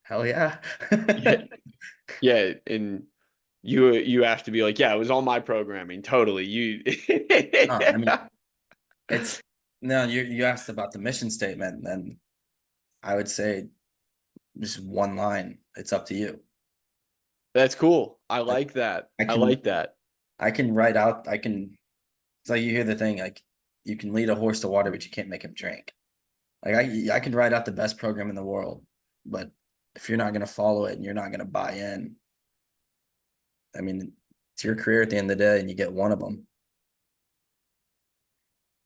hell yeah. Yeah, yeah, and you have to be like, yeah, it was all my programming, totally. You, I mean, it's no, you asked about the mission statement, and I would say just one line. It's up to you. that's cool. I Like like that. I I can like that. I can write out I can it's like you hear the thing, like you can lead a horse to water, but you can't make him drink. Like I can write out the best program in the world, but if you're not gonna follow it and you're not gonna buy in, I mean, it's your career at the end of the day, and you get one of them.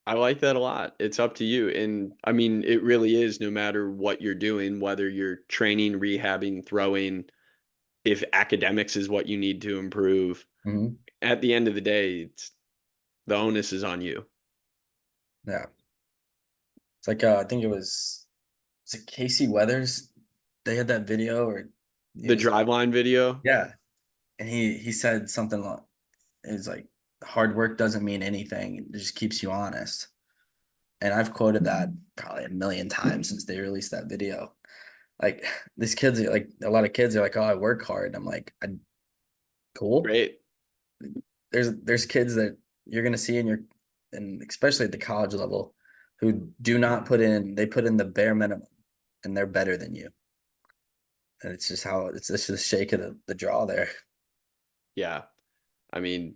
I like that a lot. It's up to you. And I mean, it really is no matter what you're doing, whether you're training, rehabbing, throwing, if academics is what you need to improve, Mhm. at the end of the day, it's the onus is on you. Yeah, it's like I think it was Casey Weathers. They had that video where he The was driveline video. yeah, and he said something like it's like hard work doesn't mean anything. It just keeps you honest. And I've quoted that probably a million times since they released that video. Like these kids are like a lot of kids are like, "Oh, I work hard." I'm like, cool. Great. There's kids that you're gonna see in your and especially at the college level who do not they put in the bare minimum and they're better than you. And it's just a shake of the draw there. Yeah. I mean,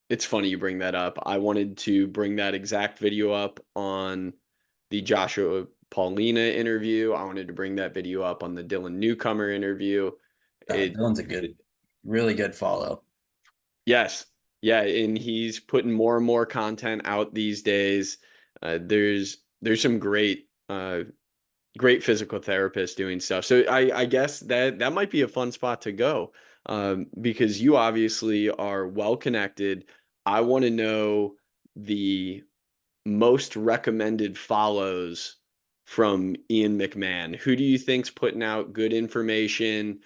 it's funny you bring that up. I wanted to bring that exact video up on the Joshua Paulina interview. I wanted to bring that video up on the Dylan Newcomer interview. It, Dylan's a it really good follow. yes. Yeah, and he's putting more and more content out these days. There's some great great physical therapist doing stuff. So I guess that might be a fun spot to go, because you obviously are well connected. I want to know the most recommended follows from Ian McMahon. Who do you think's putting out good information,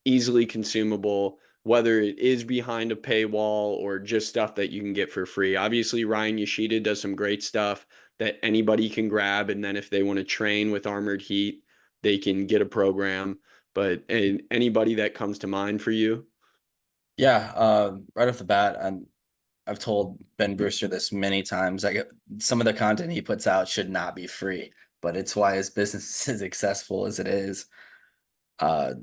easily consumable, whether it is behind a paywall or just stuff that you can get for free? Obviously, Ryan Yoshida does some great stuff that anybody can grab, and then if they want to train with Armored Heat, they can get a program. But anybody that comes to mind for you? Yeah, right off the bat, I've told Ben Brewster this many times. Like some of the content he puts out should not be free, but it's why his business is as successful as it is. Uh,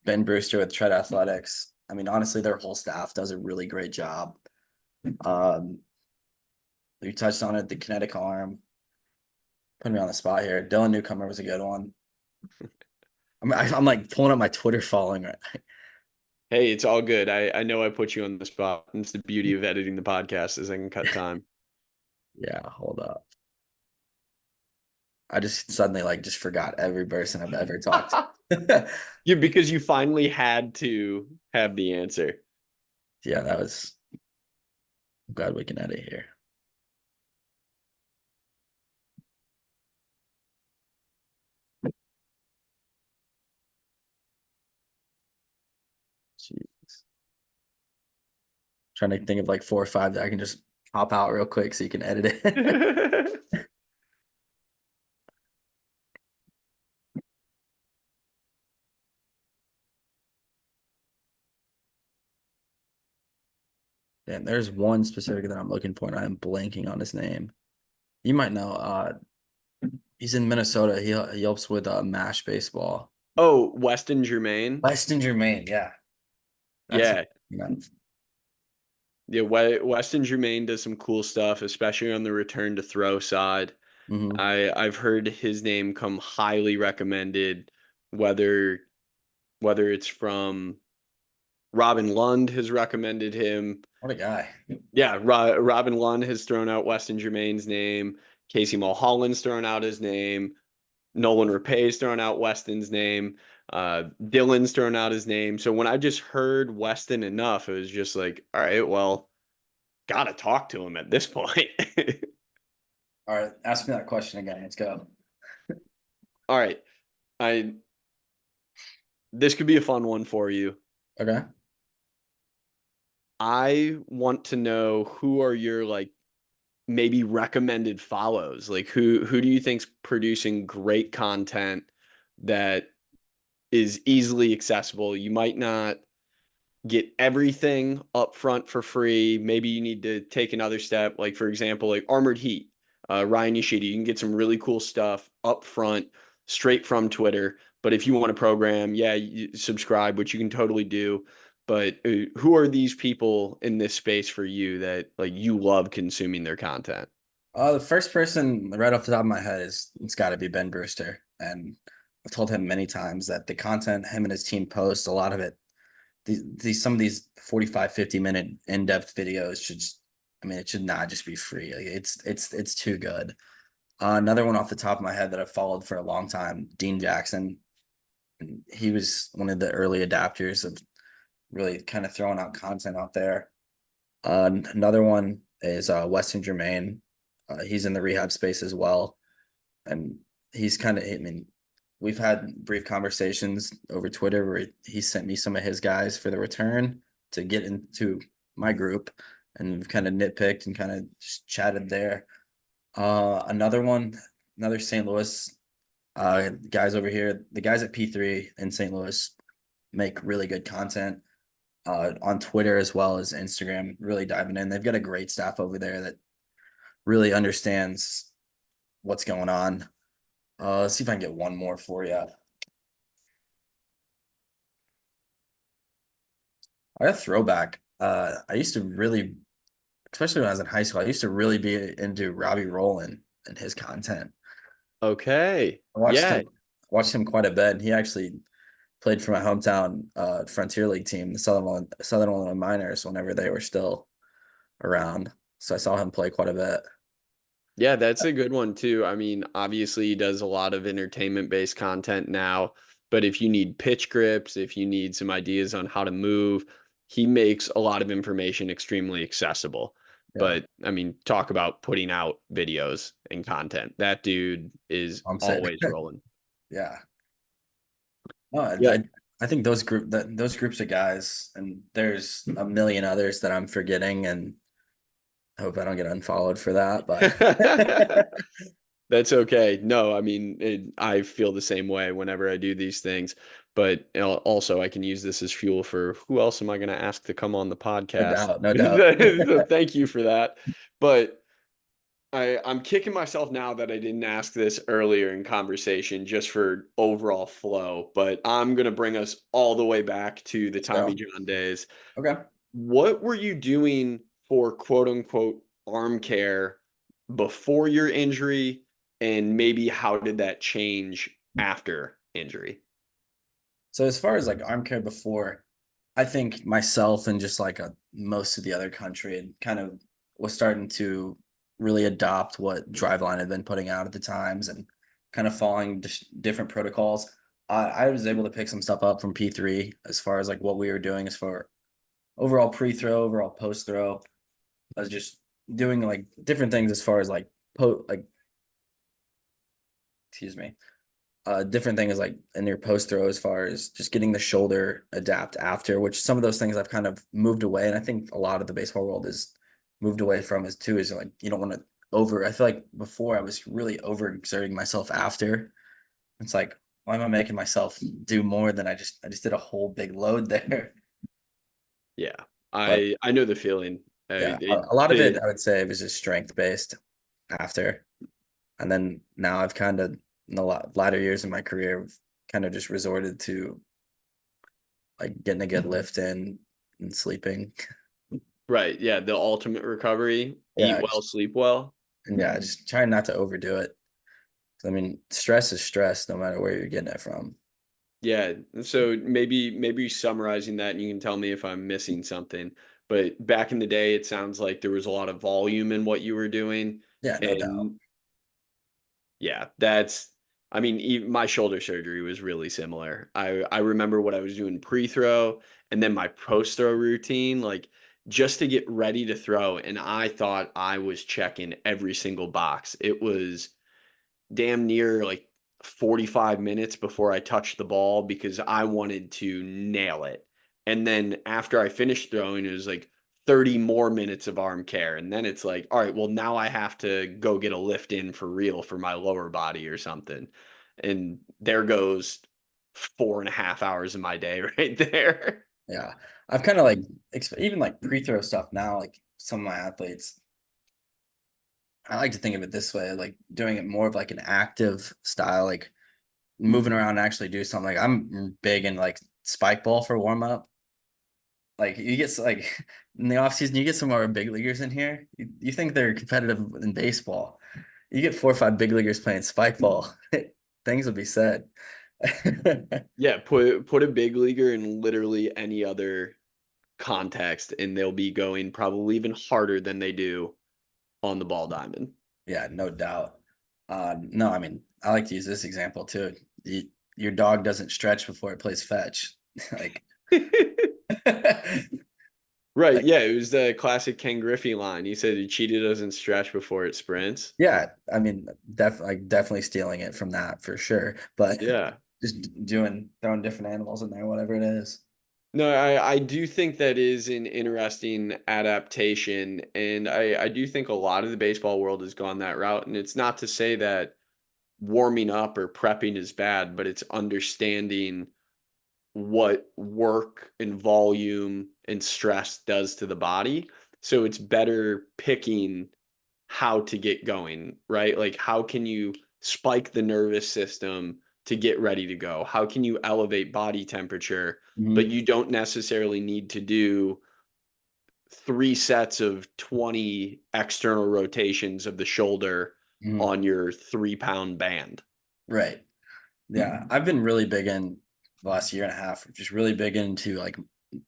Ben Brewster with Tread Athletics. I mean, honestly, their whole staff does a really great job. Um, you touched on it, the kinetic arm. Putting me on the spot here. Dylan Newcomer was a good one. I'm like pulling up my Twitter following right. Hey, it's all good. I know I put you on the spot. It's the beauty of editing the podcast is I can cut time. Yeah, hold up. I just suddenly like just forgot every person I've ever talked to. Yeah, because you finally had to have the answer. Yeah, that was. I'm glad we can edit here. Jeez. Trying to think of like 4 or 5 that I can just pop out real quick so you can edit it. And there's one specific that I'm looking for, and I'm blanking on his name. You might know. He's in Minnesota. He helps with Mash baseball. Oh, Weston Germain. Weston Germain, yeah. That's Yeah. yeah. Yeah, Weston Germain does some cool stuff, especially on the return to throw side. Mm-hmm. I've heard his name come highly recommended, whether it's from Robin Lund has recommended him. What a guy. Yeah, Robin Lund has thrown out Weston Germain's name. Casey Mulholland's thrown out his name. Nolan Rapay's thrown out Weston's name. Dylan's thrown out his name. So when I just heard Weston enough, it was just like, all right, well, gotta talk to him at this point. All right, ask me that question again. Let's go. All right, I this could be a fun one for you. Okay. I want to know who are your like maybe recommended follows. Like who do you think's producing great content that is easily accessible? You might not get everything up front for free. Maybe you need to take another step. Like for example, like Armored Heat, Ryan Yoshida. You can get some really cool stuff up front, straight from Twitter. But if you want a program, yeah, you subscribe, which you can totally do. But who are these people in this space for you that like you love consuming their content? The first person right off the top of my head is it's got to be Ben Brewster, and I've told him many times that the content him and his team post, a lot of it, these some of these 45, 50 minute in-depth videos should just, I mean, it should not just be free. Like, it's too good. Another one off the top of my head that I've followed for a long time, Dean Jackson. He was one of the early adapters of really kind of throwing out content out there. Another one is Weston Germain. He's in the rehab space as well, and he's kind of. I mean, we've had brief conversations over Twitter where he sent me some of his guys for the return to get into my group, and we've kind of nitpicked and kind of just chatted there. Another one, another St. Louis guys over here, the guys at P3 in St. Louis make really good content on Twitter as well as Instagram, really diving in. They've got a great staff over there that really understands what's going on. Let's see if I can get one more for you. I got a throwback. I used to really, especially when I was in high school, I used to really be into Robbie Rowland and his content. Okay. I Yeah. watched him quite a bit. And he actually played for my hometown Frontier League team, the Southern Illinois Miners, whenever they were still around. So I saw him play quite a bit. Yeah, that's a good one too. I mean, obviously he does a lot of entertainment-based content now, but if you need pitch grips, if you need some ideas on how to move, he makes a lot of information extremely accessible. Yeah, But I mean, talk about putting out videos and content. That dude is I'm saying. always rolling. Yeah. No, Yeah. I think those groups of guys, and there's a million others that I'm forgetting, and I hope I don't get unfollowed for that. But That's okay. No, I mean, I feel the same way whenever I do these things. But also, I can use this as fuel for who else am I going to ask to come on the no podcast? doubt, no doubt. So thank you for that. But I'm kicking myself now that I didn't ask this earlier in conversation just for overall flow. But I'm going to bring us all the way back to the Tommy So, John days. okay. What were you doing for quote unquote arm care before your injury? And maybe how did that change after injury? So as far as like arm care before, I think myself and just like most of the other country and kind of was starting to really adopt what Driveline had been putting out at the times and kind of following different protocols. I was able to pick some stuff up from P3 as far as like what we were doing as far overall pre-throw, overall post-throw. I was just doing like different things as far as like excuse me, different thing is like in your post throw as far as just getting the shoulder adapt after, which some of those things I've kind of moved away, and I think a lot of the baseball world is moved away from is too is like you don't want to over. I feel like before I was really overexerting myself after. It's like why am I making myself do more than I just did a whole big load there. Yeah, But I know the feeling. yeah, It a lot of it did I would say was just strength based after. And then now I've kind of in the latter years of my career kind of just resorted to like getting a good lift in and sleeping. right. Yeah, the ultimate recovery: eat Yeah, well, sleep well. and yeah, just trying not to overdo it. I mean, stress is stress no matter where you're getting it from. Yeah. So maybe summarizing that, and you can tell me if I'm missing something. But back in the day, it sounds like there was a lot of volume in what you were doing, Yeah, no doubt. and yeah, that's I mean, my shoulder surgery was really similar. I remember what I was doing pre-throw and then my post-throw routine, like just to get ready to throw. And I thought I was checking every single box. It was damn near like 45 minutes before I touched the ball because I wanted to nail it. And then after I finished throwing, it was like 30 more minutes of arm care. And then it's like, all right, well, now I have to go get a lift in for real for my lower body or something. And there goes 4.5 hours of my day right there. Yeah, I've kind of like even like pre-throw stuff now. Like some of my athletes, I like to think of it this way, like doing it more of like an active style, like moving around and actually do something. Like I'm big in like spike ball for warm up. Like you get like in the off season, you get some of our big leaguers in here. You think they're competitive in baseball. You get 4 or 5 big leaguers playing spike ball. Things will be said. Yeah, put a big leaguer in literally any other context and they'll be going probably even harder than they do on the ball diamond. Yeah, no doubt. No, I mean, I like to use this example too. Your dog doesn't stretch before it plays fetch. Like, Right, like, yeah, it was the classic Ken Griffey line. He said a cheetah doesn't stretch before it sprints. yeah, I mean, definitely stealing it from that for sure. But Yeah. just throwing different animals in there, whatever it is. No, I do think that is an interesting adaptation, and I do think a lot of the baseball world has gone that route, and it's not to say that warming up or prepping is bad, but it's understanding what work and volume and stress does to the body. So it's better picking how to get going, right? Like, how can you spike the nervous system to get ready to go? How can you elevate body temperature? But Mhm. you don't necessarily need to do 3 sets of 20 external rotations of the shoulder Mhm. on your 3 pound band. Right. Yeah, I've been really big in the last year and a half, just really big into like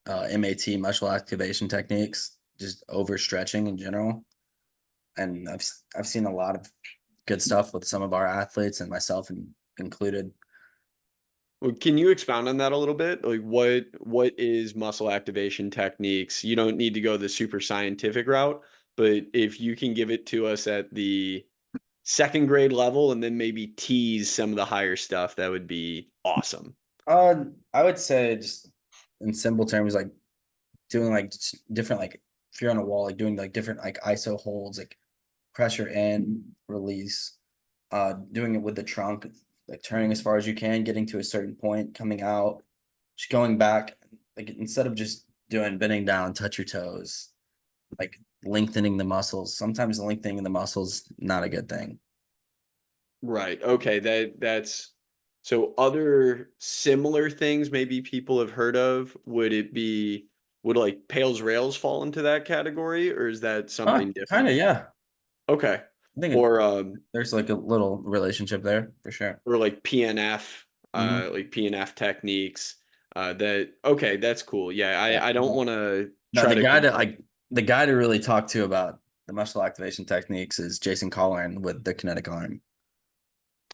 MAT muscle activation techniques, just overstretching in general. and I've seen a lot of good stuff with some of our athletes and myself included. Well, can you expound on that a little bit? Like what is muscle activation techniques? You don't need to go the super scientific route, but if you can give it to us at the second grade level and then maybe tease some of the higher stuff, that would be awesome. I would say just in simple terms, like doing like different like if you're on a wall, like doing like different like ISO holds, like pressure in, release, doing it with the trunk, like turning as far as you can, getting to a certain point, coming out, just going back, like instead of just doing bending down, touch your toes, like lengthening the muscles. Sometimes lengthening the muscles not a good thing. Right. Okay. That's so other similar things maybe people have heard of. Would like Pails Rails fall into that category, or is that Oh, something kind different? of, yeah. Okay. I think Or there's like a little relationship there for sure. like PNF, Mhm. like PNF techniques. That okay, that's cool. Yeah, Yeah. I don't want to Now try to compare. the guy to really talk to about the muscle activation techniques is Jason Colleran with the kinetic arm.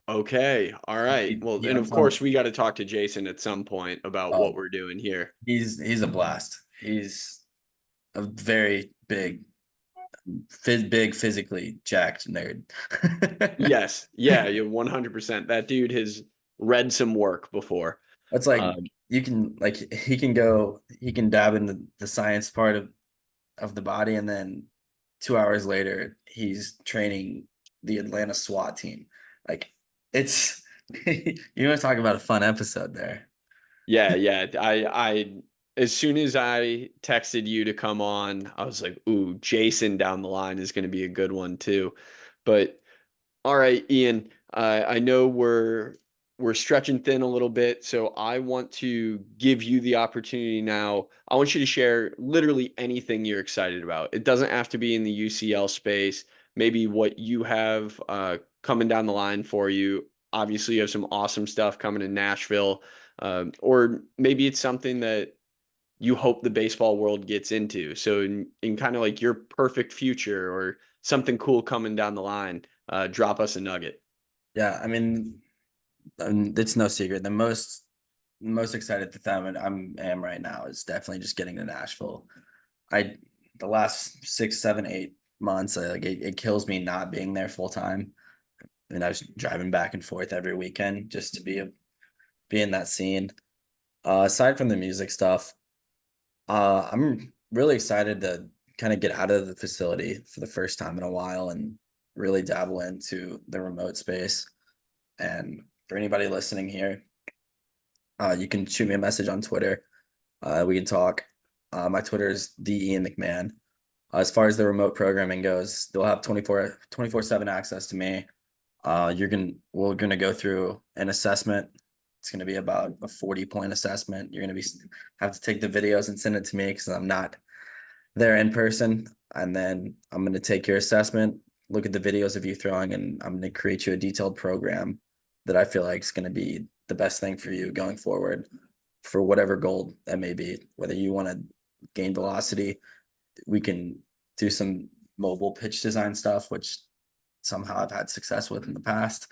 Okay, all right. Well, He and of jumps on. course we got to talk to Jason at some point about what Um, we're doing here. he's a blast. He's a very big physically jacked nerd. Yes, yeah, you 100%. That dude has read some work before. It's like Um, you can like he can dab in the science part of the body, and then 2 hours later he's training the Atlanta SWAT team. Like it's you want to talk about a fun episode there. yeah, yeah. As soon as I texted you to come on, I was like, "Ooh, Jason down the line is going to be a good one too." But all right, Ian, I know we're stretching thin a little bit, so I want to give you the opportunity now. I want you to share literally anything you're excited about. It doesn't have to be in the UCL space. Maybe what you have coming down the line for you. Obviously, you have some awesome stuff coming in Nashville, or maybe it's something that you hope the baseball world gets into. So in kind of like your perfect future or something cool coming down the line, drop us a nugget. Yeah, I mean, it's no secret. The most excited that am right now is definitely just getting to Nashville. I the last 6, 7, 8 months, like it kills me not being there full time. And I was driving back and forth every weekend just to be in that scene. Aside from the music stuff, I'm really excited to kind of get out of the facility for the first time in a while and really dabble into the remote space. And for anybody listening here, you can shoot me a message on Twitter. We can talk. My Twitter is the Ian McMahon. As far as the remote programming goes, they'll have 24/7 access to me. We're gonna go through an assessment. It's gonna be about a 40-point assessment. You're gonna be have to take the videos and send it to me because I'm not there in person. And then I'm gonna take your assessment, look at the videos of you throwing, and I'm gonna create you a detailed program that I feel like is gonna be the best thing for you going forward for whatever goal that may be. Whether you want to gain velocity, we can do some mobile pitch design stuff, which somehow I've had success with in the past.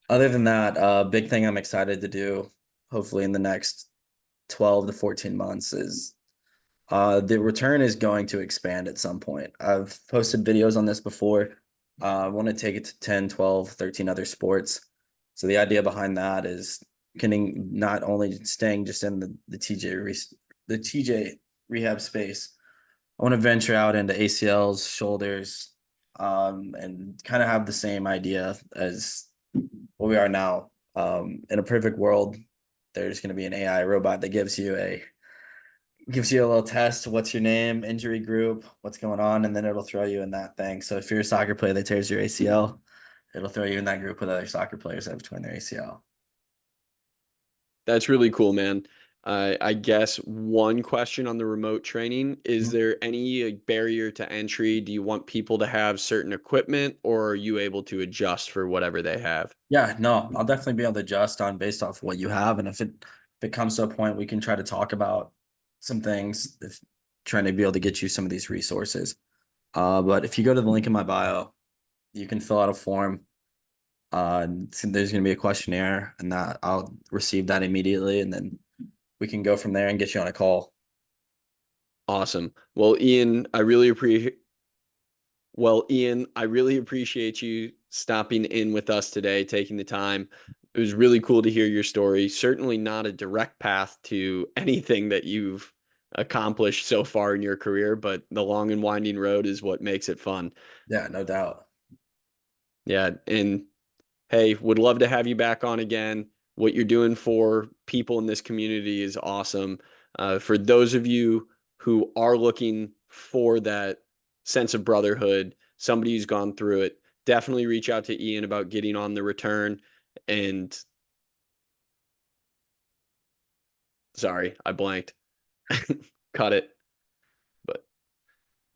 Other than that, big thing I'm excited to do, hopefully in the next 12 to 14 months, is the return is going to expand at some point. I've posted videos on this before. I want to take it to 10, 12, 13 other sports. So the idea behind that is getting not only staying just in the TJ rehab space. I want to venture out into ACLs, shoulders, and kind of have the same idea as what we are now. In a perfect world, there's going to be an AI robot that gives you a little test. What's your name, injury group, what's going on, and then it'll throw you in that thing. So if you're a soccer player that tears your ACL, it'll throw you in that group with other soccer players that have torn their ACL. That's really cool, man. I guess one question on the remote training, is Mhm. there any like, barrier to entry? Do you want people to have certain equipment or are you able to adjust for whatever they have? Yeah, no, I'll definitely be able to adjust on based off what you have, and if it comes to a point, we can try to talk about some things. If trying to be able to get you some of these resources. But if you go to the link in my bio, you can fill out a form. So there's going to be a questionnaire, and that I'll receive that immediately, and then we can go from there and get you on a call. Awesome. Well, Ian, I really appreciate you stopping in with us today, taking the time. It was really cool to hear your story. Certainly not a direct path to anything that you've accomplished so far in your career, but the long and winding road is what makes it fun. Yeah, no doubt. Yeah, and hey, would love to have you back on again. What you're doing for people in this community is awesome. For those of you who are looking for that sense of brotherhood, somebody who's gone through it, definitely reach out to Ian about getting on the return. And sorry, I blanked. Cut it. But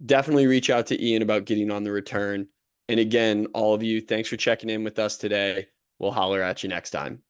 definitely reach out to Ian about getting on the return. And again, all of you, thanks for checking in with us today. We'll holler at you next time.